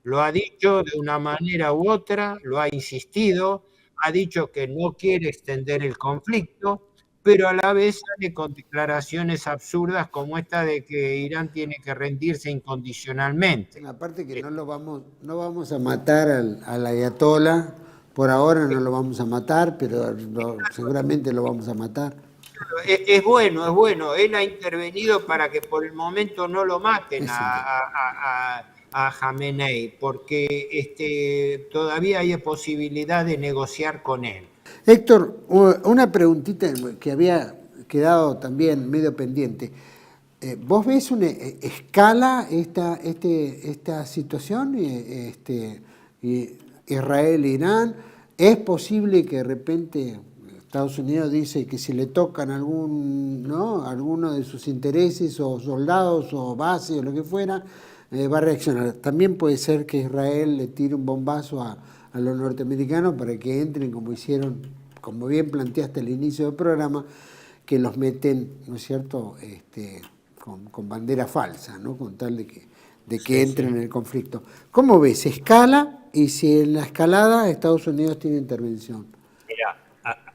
Lo ha dicho de una manera u otra, lo ha insistido, ha dicho que no quiere extender el conflicto, pero a la vez sale con declaraciones absurdas como esta de que Irán tiene que rendirse incondicionalmente. Aparte que no vamos a matar al ayatolá, por ahora no lo vamos a matar, pero seguramente lo vamos a matar. Es bueno. Él ha intervenido para que por el momento no lo maten a Jamenei, porque todavía hay posibilidad de negociar con él. Héctor, una preguntita que había quedado también medio pendiente. ¿Vos ves una escala esta situación? Israel-Irán, ¿es posible que de repente Estados Unidos dice que si le tocan alguno de sus intereses o soldados o bases o lo que fuera, va a reaccionar? También puede ser que Israel le tire un bombazo a los norteamericanos para que entren como hicieron, como bien planteaste al inicio del programa, que los meten, ¿no es cierto?, con bandera falsa, ¿no?, con tal de que entren en el conflicto. ¿Cómo ves? ¿Escala? Y si en la escalada Estados Unidos tiene intervención. Mira,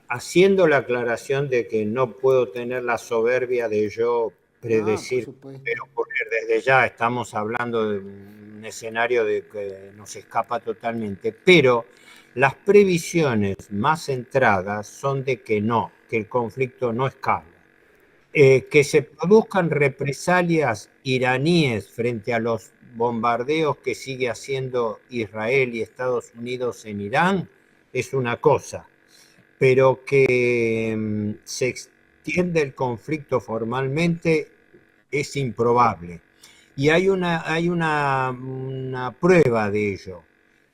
haciendo la aclaración de que no puedo tener la soberbia de yo predecir, pero desde ya estamos hablando de un escenario de que nos escapa totalmente, pero las previsiones más centradas son de que el conflicto no escala. Que se produzcan represalias iraníes frente a los bombardeos que sigue haciendo Israel y Estados Unidos en Irán es una cosa, pero que se extiende el conflicto formalmente es improbable. Y hay una prueba de ello.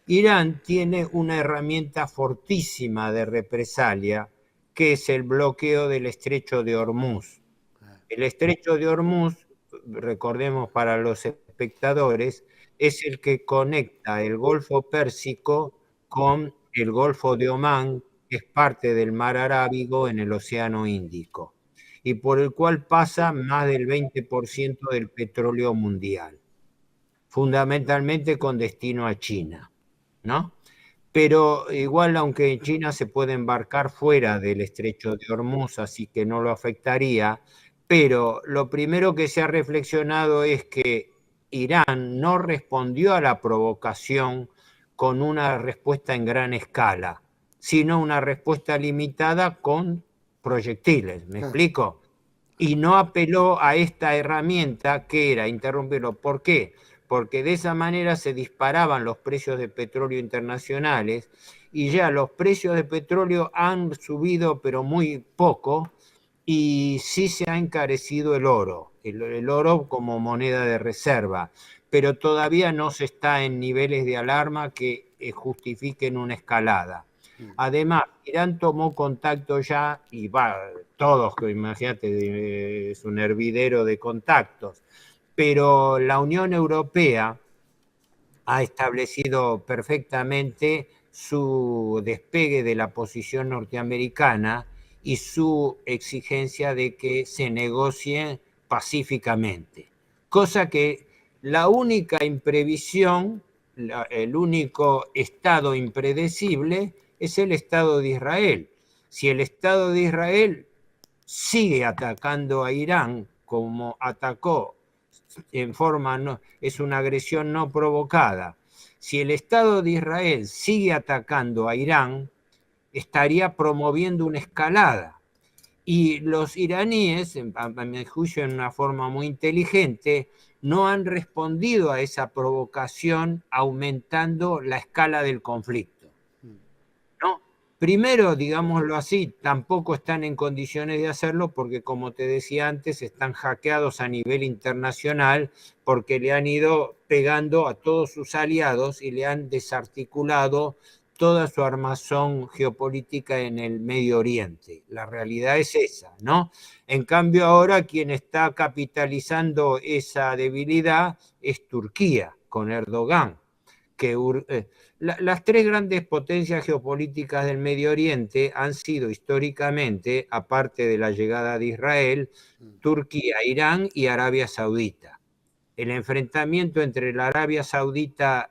Irán tiene una herramienta fortísima de represalia, que es el bloqueo del estrecho de Hormuz. El estrecho de Hormuz, recordemos para los espectadores, es el que conecta el Golfo Pérsico con el Golfo de Omán, que es parte del Mar Arábigo en el Océano Índico, y por el cual pasa más del 20% del petróleo mundial, fundamentalmente con destino a China, ¿no? Pero igual, aunque en China se puede embarcar fuera del estrecho de Hormuz, así que no lo afectaría, pero lo primero que se ha reflexionado es que Irán no respondió a la provocación con una respuesta en gran escala, sino una respuesta limitada con proyectiles, ¿me explico? Y no apeló a esta herramienta que era interrumpirlo. ¿Por qué? Porque de esa manera se disparaban los precios de petróleo internacionales y ya los precios de petróleo han subido pero muy poco, y sí se ha encarecido el oro como moneda de reserva, pero todavía no se está en niveles de alarma que justifiquen una escalada. Además, Irán tomó contacto ya, y todos, imagínate, es un hervidero de contactos, pero la Unión Europea ha establecido perfectamente su despegue de la posición norteamericana y su exigencia de que se negocie pacíficamente. Cosa que la única imprevisión, el único estado impredecible es el Estado de Israel. Si el Estado de Israel sigue atacando a Irán como atacó en forma, es una agresión no provocada. Si el Estado de Israel sigue atacando a Irán, estaría promoviendo una escalada. Y los iraníes, a mi juicio en una forma muy inteligente, no han respondido a esa provocación aumentando la escala del conflicto. ¿No? Primero, digámoslo así, tampoco están en condiciones de hacerlo porque, como te decía antes, están hackeados a nivel internacional porque le han ido pegando a todos sus aliados y le han desarticulado toda su armazón geopolítica en el Medio Oriente. La realidad es esa, ¿no? En cambio, ahora quien está capitalizando esa debilidad es Turquía, con Erdogan, que las tres grandes potencias geopolíticas del Medio Oriente han sido históricamente, aparte de la llegada de Israel, Turquía, Irán y Arabia Saudita. El enfrentamiento entre la Arabia Saudita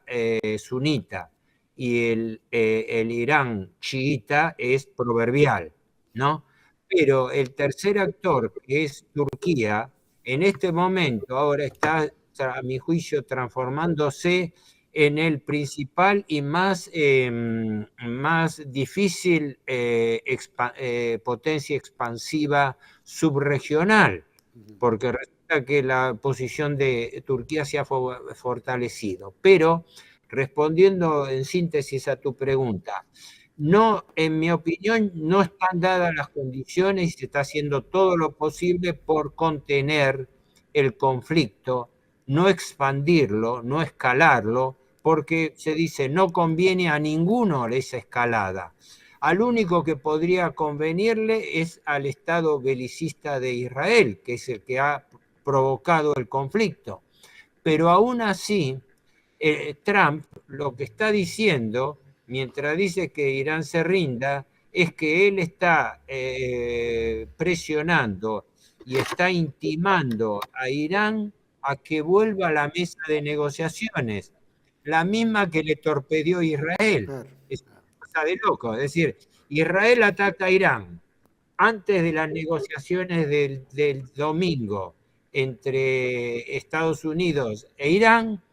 sunita y el Irán chiita es proverbial, ¿no? Pero el tercer actor, que es Turquía, en este momento ahora está, a mi juicio, transformándose en el principal y más difícil potencia expansiva subregional, porque resulta que la posición de Turquía se ha fortalecido. Pero, respondiendo en síntesis a tu pregunta, no, en mi opinión, no están dadas las condiciones y se está haciendo todo lo posible por contener el conflicto, no expandirlo, no escalarlo, porque se dice no conviene a ninguno esa escalada. Al único que podría convenirle es al Estado belicista de Israel, que es el que ha provocado el conflicto. Pero aún así, Trump lo que está diciendo, mientras dice que Irán se rinda, es que él está presionando y está intimando a Irán a que vuelva a la mesa de negociaciones, la misma que le torpedió Israel. Claro. Es una cosa de loco. Es decir, Israel ataca a Irán antes de las negociaciones del domingo entre Estados Unidos e Irán,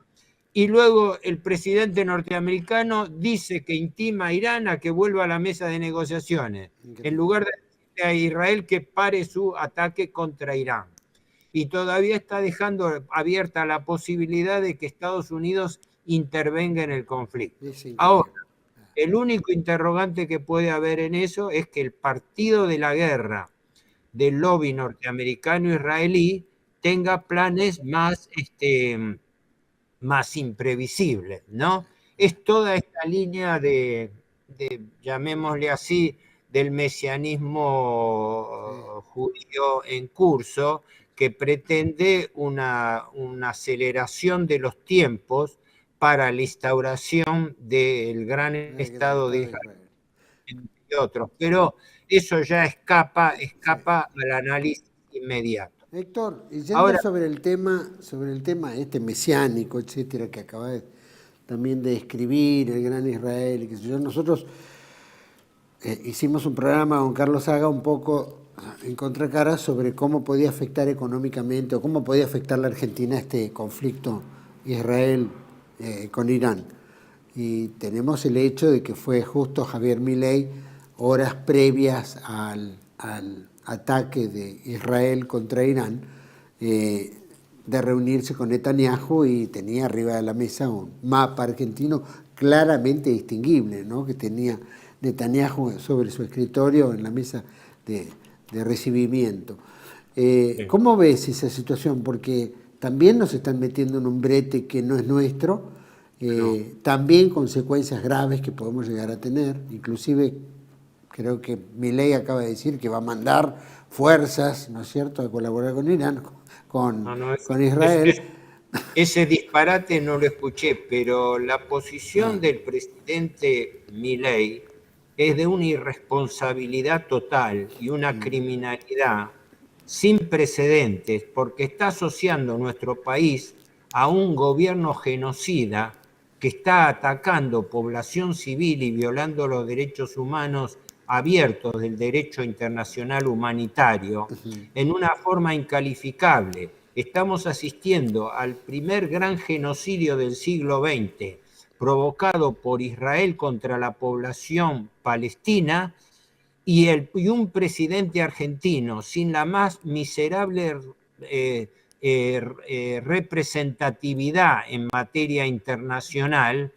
y luego el presidente norteamericano dice que intima a Irán a que vuelva a la mesa de negociaciones, en lugar de decirle a Israel que pare su ataque contra Irán. Y todavía está dejando abierta la posibilidad de que Estados Unidos intervenga en el conflicto. Ahora, el único interrogante que puede haber en eso es que el partido de la guerra del lobby norteamericano-israelí tenga planes más imprevisibles, ¿no? Es toda esta línea de llamémosle así, del mesianismo judío en curso, que pretende una aceleración de los tiempos para la instauración del gran Estado de Israel, entre otros. Pero eso ya escapa al análisis inmediato. Héctor, y yendo Ahora, sobre el tema este mesiánico, etcétera, que acabas también de escribir, el gran Israel, qué sé yo, nosotros hicimos un programa con Carlos Saga un poco en contracara sobre cómo podía afectar económicamente o cómo podía afectar la Argentina este conflicto Israel con Irán. Y tenemos el hecho de que fue justo Javier Milei, horas previas al ataque de Israel contra Irán, de reunirse con Netanyahu, y tenía arriba de la mesa un mapa argentino claramente distinguible, ¿no?, que tenía Netanyahu sobre su escritorio en la mesa de recibimiento. ¿Cómo ves esa situación? Porque también nos están metiendo en un brete que no es nuestro, también consecuencias graves que podemos llegar a tener, inclusive creo que Milei acaba de decir que va a mandar fuerzas, ¿no es cierto?, a colaborar con Irán, con Israel. Ese disparate no lo escuché, pero la posición del presidente Milei es de una irresponsabilidad total y una criminalidad sin precedentes, porque está asociando nuestro país a un gobierno genocida que está atacando población civil y violando los derechos humanos abiertos del derecho internacional humanitario en una forma incalificable. Estamos asistiendo al primer gran genocidio del siglo XX, provocado por Israel contra la población palestina, y un presidente argentino sin la más miserable representatividad en materia internacional,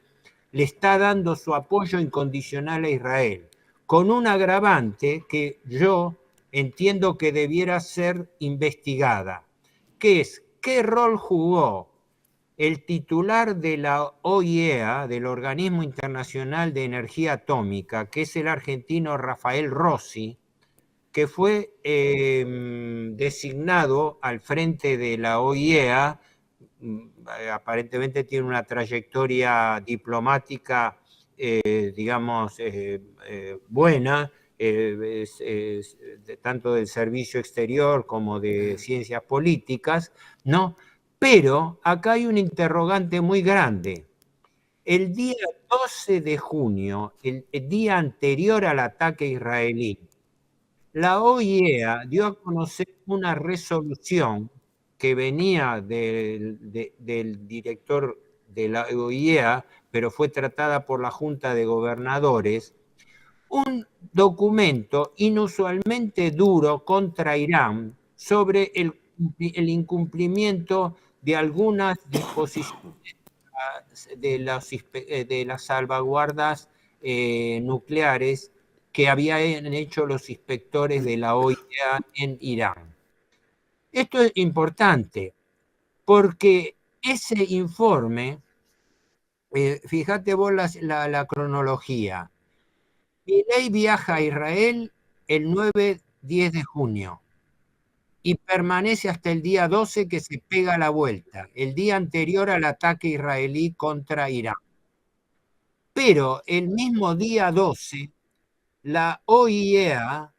le está dando su apoyo incondicional a Israel, con un agravante que yo entiendo que debiera ser investigada, que es qué rol jugó el titular de la OIEA, del Organismo Internacional de Energía Atómica, que es el argentino Rafael Rossi, que fue designado al frente de la OIEA aparentemente tiene una trayectoria diplomática, digamos, buena, tanto del servicio exterior como de ciencias políticas, ¿no? Pero acá hay un interrogante muy grande. El día 12 de junio, el día anterior al ataque israelí, la OIEA dio a conocer una resolución que venía del director de la OIEA, pero fue tratada por la Junta de Gobernadores, un documento inusualmente duro contra Irán sobre el incumplimiento de algunas disposiciones de las salvaguardas nucleares que habían hecho los inspectores de la OIEA en Irán. Esto es importante porque ese informe, fíjate vos la cronología. Milei viaja a Israel el 9-10 de junio y permanece hasta el día 12 que se pega la vuelta, el día anterior al ataque israelí contra Irán. Pero el mismo día 12, la OIEA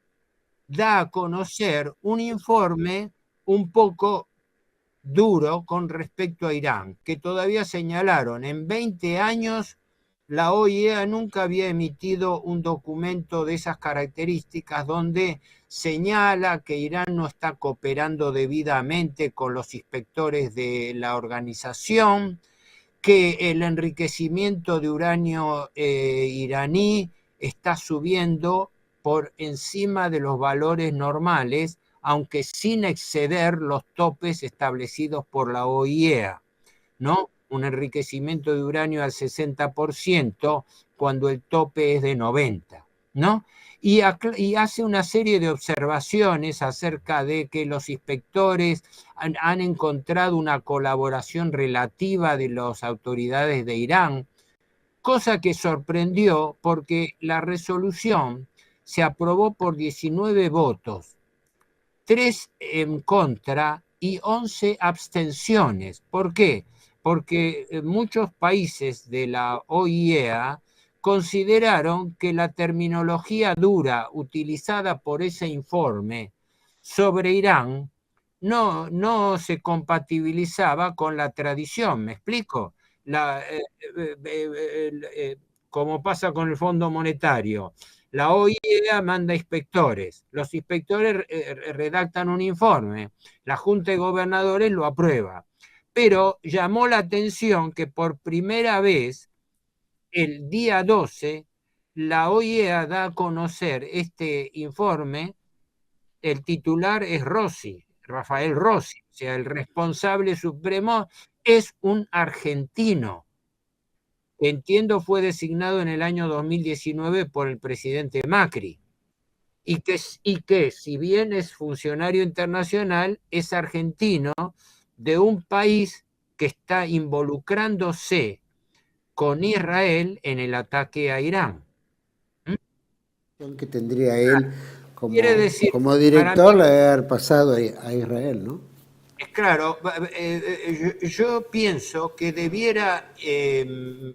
da a conocer un informe un poco duro con respecto a Irán, que todavía señalaron, en 20 años la OIEA nunca había emitido un documento de esas características donde señala que Irán no está cooperando debidamente con los inspectores de la organización, que el enriquecimiento de uranio iraní está subiendo por encima de los valores normales, aunque sin exceder los topes establecidos por la OIEA, ¿no? Un enriquecimiento de uranio al 60% cuando el tope es de 90%, ¿no? Y hace una serie de observaciones acerca de que los inspectores han encontrado una colaboración relativa de las autoridades de Irán, cosa que sorprendió porque la resolución se aprobó por 19 votos, 3 en contra y 11 abstenciones. ¿Por qué? Porque muchos países de la OIEA consideraron que la terminología dura utilizada por ese informe sobre Irán no se compatibilizaba con la tradición. ¿Me explico? Como pasa con el Fondo Monetario. La OIEA manda inspectores, los inspectores redactan un informe, la Junta de Gobernadores lo aprueba, pero llamó la atención que por primera vez el día 12 la OIEA da a conocer este informe, el titular es Rossi, Rafael Rossi, o sea, el responsable supremo es un argentino. Entiendo fue designado en el año 2019 por el presidente Macri, y que si bien es funcionario internacional, es argentino de un país que está involucrándose con Israel en el ataque a Irán. Que tendría él como mí, director de haber pasado a Israel, ¿no? Claro, yo pienso que debiera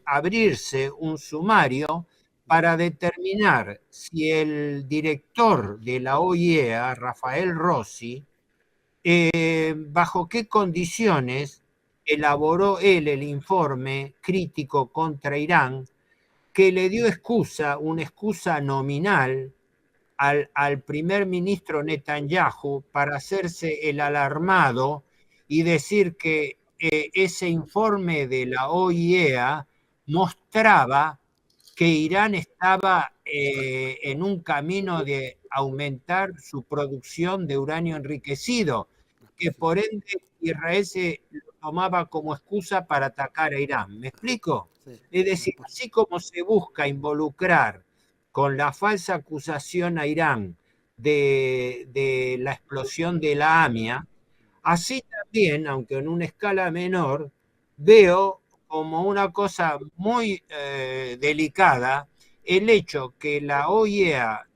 abrirse un sumario para determinar si el director de la OIEA, Rafael Rossi, bajo qué condiciones elaboró él el informe crítico contra Irán, que le dio una excusa nominal al primer ministro Netanyahu para hacerse el alarmado y decir que ese informe de la OIEA mostraba que Irán estaba en un camino de aumentar su producción de uranio enriquecido, que por ende Israel se lo tomaba como excusa para atacar a Irán. ¿Me explico? Sí. Es decir, así como se busca involucrar con la falsa acusación a Irán de la explosión de la AMIA, así también, aunque en una escala menor, veo como una cosa muy delicada el hecho que la OIEA,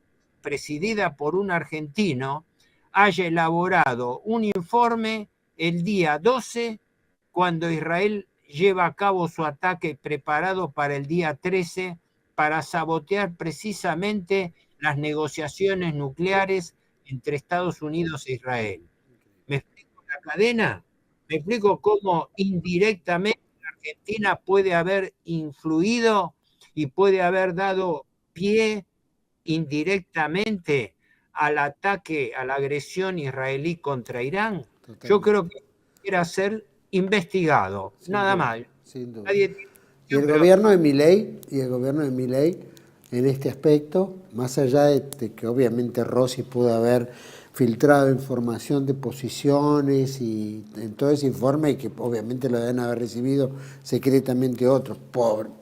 presidida por un argentino, haya elaborado un informe el día 12 cuando Israel lleva a cabo su ataque preparado para el día 13 para sabotear precisamente las negociaciones nucleares entre Estados Unidos e Israel. ¿Me explico la cadena? ¿Me explico cómo indirectamente Argentina puede haber influido y puede haber dado pie indirectamente al ataque, a la agresión israelí contra Irán? Totalmente. Yo creo que debería ser investigado, sin nada duda, más. Sin duda. Y el gobierno de Milei en este aspecto, más allá de que obviamente Rossi pudo haber filtrado información de posiciones y en todo ese informe, y que obviamente lo deben haber recibido secretamente otros,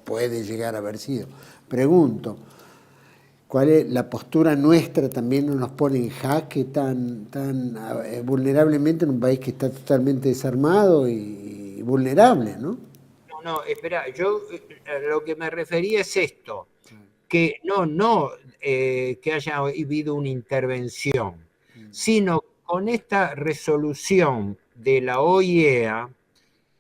puede llegar a haber sido. Pregunto, ¿cuál es la postura nuestra? También nos pone en jaque tan vulnerablemente en un país que está totalmente desarmado y vulnerable, ¿no? No, espera, yo a lo que me refería es esto, que no que haya habido una intervención, sino con esta resolución de la OIEA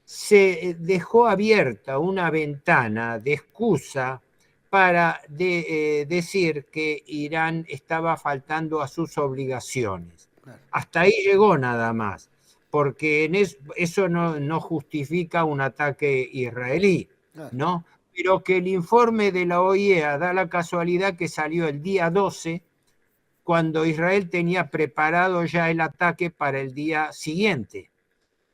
se dejó abierta una ventana de excusa para decir que Irán estaba faltando a sus obligaciones. Hasta ahí llegó nada más, porque eso no justifica un ataque israelí, ¿no? Pero que el informe de la OIEA da la casualidad que salió el día 12, cuando Israel tenía preparado ya el ataque para el día siguiente,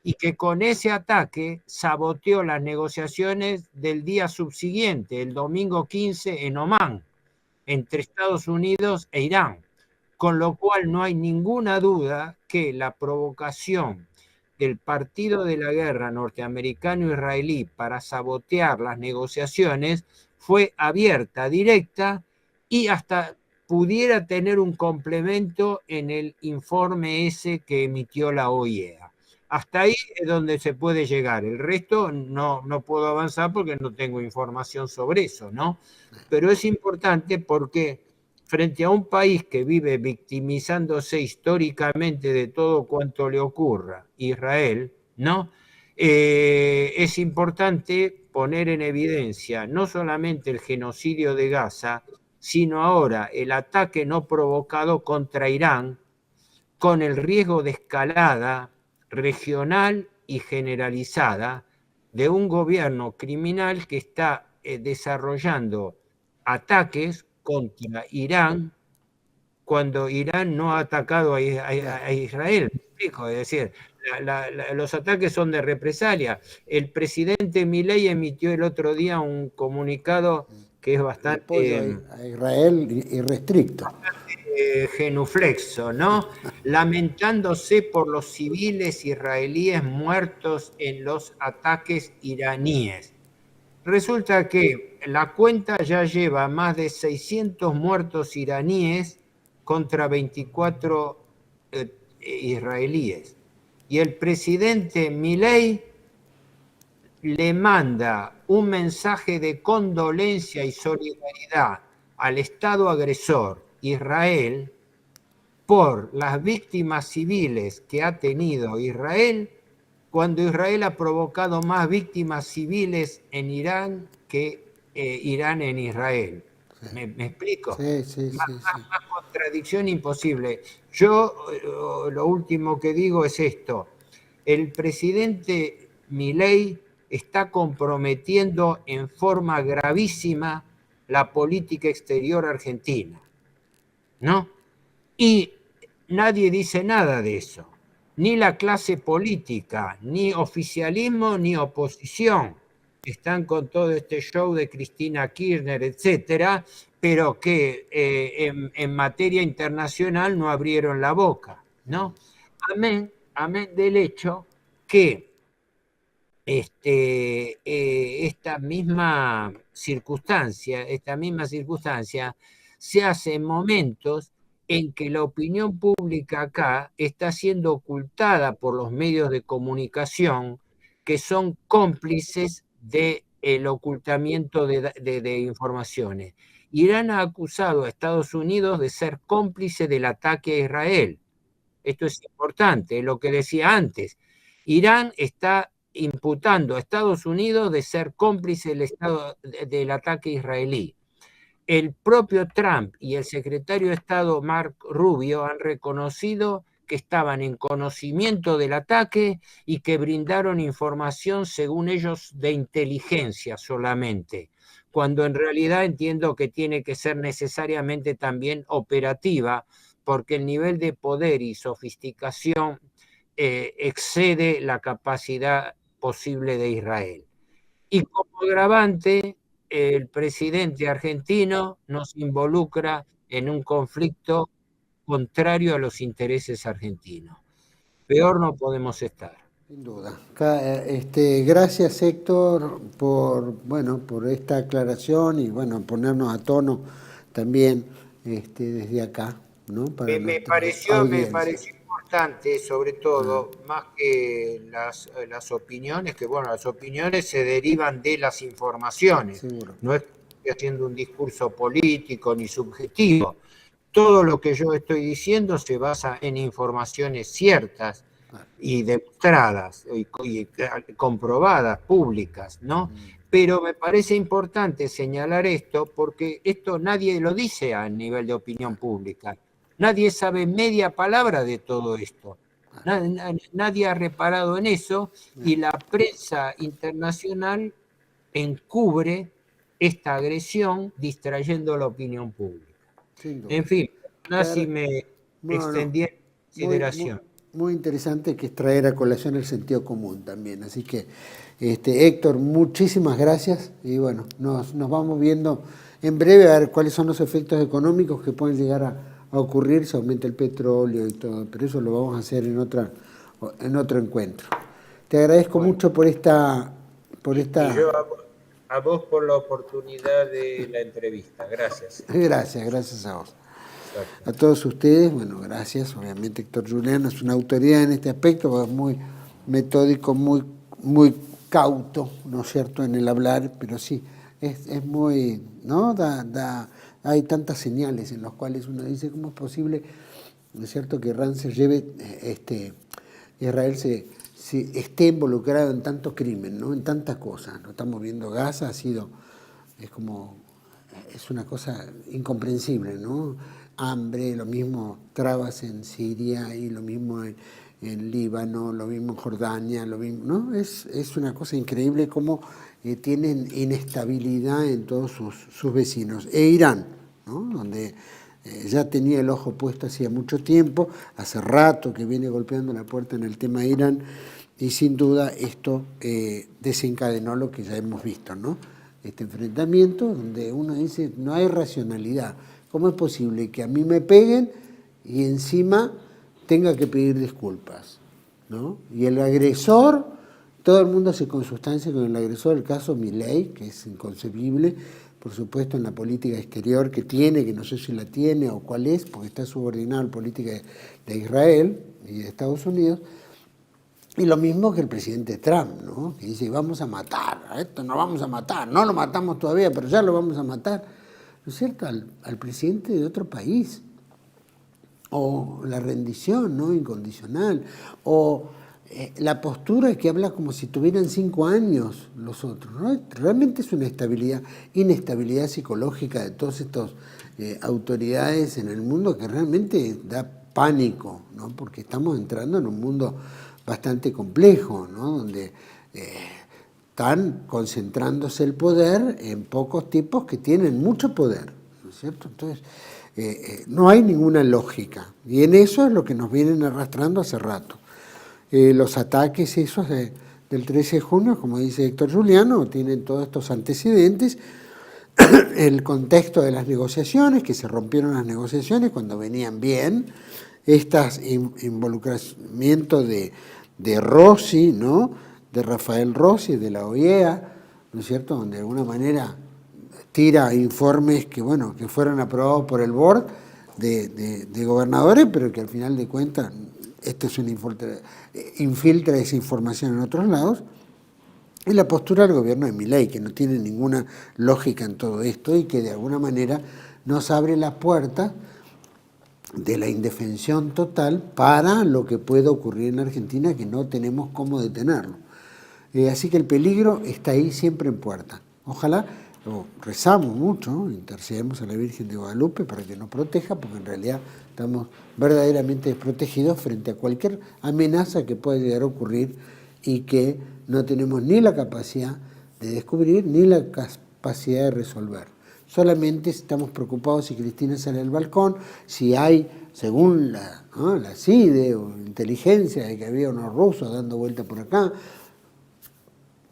y que con ese ataque saboteó las negociaciones del día subsiguiente, el domingo 15 en Omán, entre Estados Unidos e Irán, con lo cual no hay ninguna duda que la provocación del partido de la guerra norteamericano-israelí para sabotear las negociaciones fue abierta, directa, y hasta pudiera tener un complemento en el informe ese que emitió la OIEA. Hasta ahí es donde se puede llegar. El resto no puedo avanzar porque no tengo información sobre eso, ¿no? Pero es importante porque frente a un país que vive victimizándose históricamente de todo cuanto le ocurra, Israel, ¿no? Es importante poner en evidencia no solamente el genocidio de Gaza, sino ahora el ataque no provocado contra Irán, con el riesgo de escalada regional y generalizada de un gobierno criminal que está desarrollando ataques contra Irán cuando Irán no ha atacado a Israel. Es decir, los ataques son de represalia. El presidente Milei emitió el otro día un comunicado que es bastante... a Israel irrestricto. Genuflexo, ¿no? Lamentándose por los civiles israelíes muertos en los ataques iraníes. Resulta que la cuenta ya lleva más de 600 muertos iraníes contra 24 israelíes. Y el presidente Milei le manda un mensaje de condolencia y solidaridad al Estado agresor, Israel, por las víctimas civiles que ha tenido Israel, cuando Israel ha provocado más víctimas civiles en Irán que Irán en Israel. ¿Me explico? Sí. Más contradicción imposible. Yo lo último que digo es esto. El presidente Milei está comprometiendo en forma gravísima la política exterior argentina, ¿no? Y nadie dice nada de eso, ni la clase política, ni oficialismo, ni oposición. Están con todo este show de Cristina Kirchner, etcétera, pero que en materia internacional no abrieron la boca, ¿no? Amén del hecho que esta misma circunstancia se hace en momentos en que la opinión pública acá está siendo ocultada por los medios de comunicación que son cómplices del ocultamiento de informaciones. Irán ha acusado a Estados Unidos de ser cómplice del ataque a Israel. Esto es importante, lo que decía antes. Irán está imputando a Estados Unidos de ser cómplice del ataque israelí. El propio Trump y el secretario de Estado Mark Rubio han reconocido que estaban en conocimiento del ataque y que brindaron información, según ellos, de inteligencia solamente, cuando en realidad entiendo que tiene que ser necesariamente también operativa, porque el nivel de poder y sofisticación excede la capacidad posible de Israel. Y como agravante, el presidente argentino nos involucra en un conflicto contrario a los intereses argentinos. Peor no podemos estar. Sin duda. Gracias, Héctor, por esta aclaración y ponernos a tono también desde acá, ¿no? Para Me pareció importante, sobre todo, más que las opiniones, que las opiniones se derivan de las informaciones. Seguro. No estoy haciendo un discurso político ni subjetivo. Todo lo que yo estoy diciendo se basa en informaciones ciertas y demostradas y comprobadas, públicas, ¿no? Pero me parece importante señalar esto porque esto nadie lo dice a nivel de opinión pública. Nadie sabe media palabra de todo esto. Nadie ha reparado en eso y la prensa internacional encubre esta agresión distrayendo la opinión pública. En fin, así me extendí en consideración. Muy interesante que es traer a colación el sentido común también. Así que, Héctor, muchísimas gracias y nos vamos viendo en breve a ver cuáles son los efectos económicos que pueden llegar a ocurrir si aumenta el petróleo y todo, pero eso lo vamos a hacer en otro encuentro. Te agradezco mucho por esta... Y yo a vos por la oportunidad de la entrevista. Gracias. Gracias a vos. A todos ustedes, gracias. Obviamente Héctor Juliano es una autoridad en este aspecto, es muy metódico, muy cauto, ¿no es cierto?, en el hablar, pero sí, es muy, ¿no? Hay tantas señales en las cuales uno dice, ¿cómo es posible, ¿no es cierto?, que Irán se lleve, Israel esté involucrado en tanto crimen, ¿no?, en tantas cosas. No estamos viendo Gaza, es una cosa incomprensible, ¿no? Hambre, lo mismo trabas en Siria y lo mismo en Líbano, lo mismo en Jordania, lo mismo, ¿no? Es una cosa increíble cómo tienen inestabilidad en todos sus vecinos. E Irán, ¿no?, donde ya tenía el ojo puesto hacía mucho tiempo, hace rato que viene golpeando la puerta en el tema de Irán, y sin duda esto desencadenó lo que ya hemos visto, ¿no? Este enfrentamiento donde uno dice, no hay racionalidad. ¿Cómo es posible que a mí me peguen y encima tenga que pedir disculpas, ¿no? Y el agresor, todo el mundo se consustancia con el agresor, el caso Milei, que es inconcebible, por supuesto, en la política exterior que tiene, que no sé si la tiene o cuál es, porque está subordinado a la política de Israel y de Estados Unidos. Y lo mismo que el presidente Trump, ¿no?, que dice, vamos a matar, a esto no vamos a matar, no lo matamos todavía, pero ya lo vamos a matar, ¿no es cierto?, al presidente de otro país. O la rendición, ¿no?, incondicional, o la postura que habla como si tuvieran 5 años los otros, ¿no? Realmente es una inestabilidad psicológica de todas estas autoridades en el mundo que realmente da pánico, ¿no?, porque estamos entrando en un mundo bastante complejo, ¿no?, donde están concentrándose el poder en pocos tipos que tienen mucho poder, ¿no es cierto? Entonces, no hay ninguna lógica, y en eso es lo que nos vienen arrastrando hace rato. Los ataques esos del 13 de junio, como dice Héctor Juliano, tienen todos estos antecedentes, el contexto de las negociaciones, que se rompieron las negociaciones cuando venían bien, involucramiento de Rossi, ¿no?, de Rafael Rossi, de la OEA, ¿no es cierto?, donde de alguna manera tira informes que fueron aprobados por el board de gobernadores, pero que al final de cuentas esto es infiltra esa información en otros lados, y la postura del gobierno de Milei, que no tiene ninguna lógica en todo esto y que de alguna manera nos abre la puerta de la indefensión total para lo que pueda ocurrir en Argentina, que no tenemos cómo detenerlo. Así que el peligro está ahí siempre en puerta. Ojalá, rezamos mucho, intercedemos a la Virgen de Guadalupe para que nos proteja, porque en realidad estamos verdaderamente desprotegidos frente a cualquier amenaza que pueda llegar a ocurrir y que no tenemos ni la capacidad de descubrir ni la capacidad de resolver. Solamente estamos preocupados si Cristina sale al balcón, si hay, según la CIDE o inteligencia, de que había unos rusos dando vuelta por acá,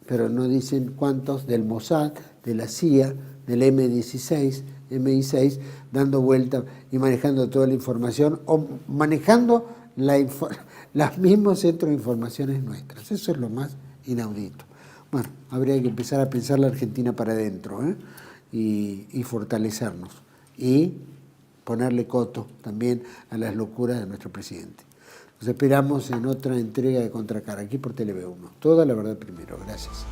pero no dicen cuántos del Mossad, de la CIA, del MI6, dando vuelta y manejando toda la información o manejando los mismos centros de informaciones nuestras. Eso es lo más inaudito. Bueno, habría que empezar a pensar la Argentina para adentro, y fortalecernos y ponerle coto también a las locuras de nuestro presidente. Nos esperamos en otra entrega de Contracara, aquí por Tele1. Toda la verdad primero. Gracias.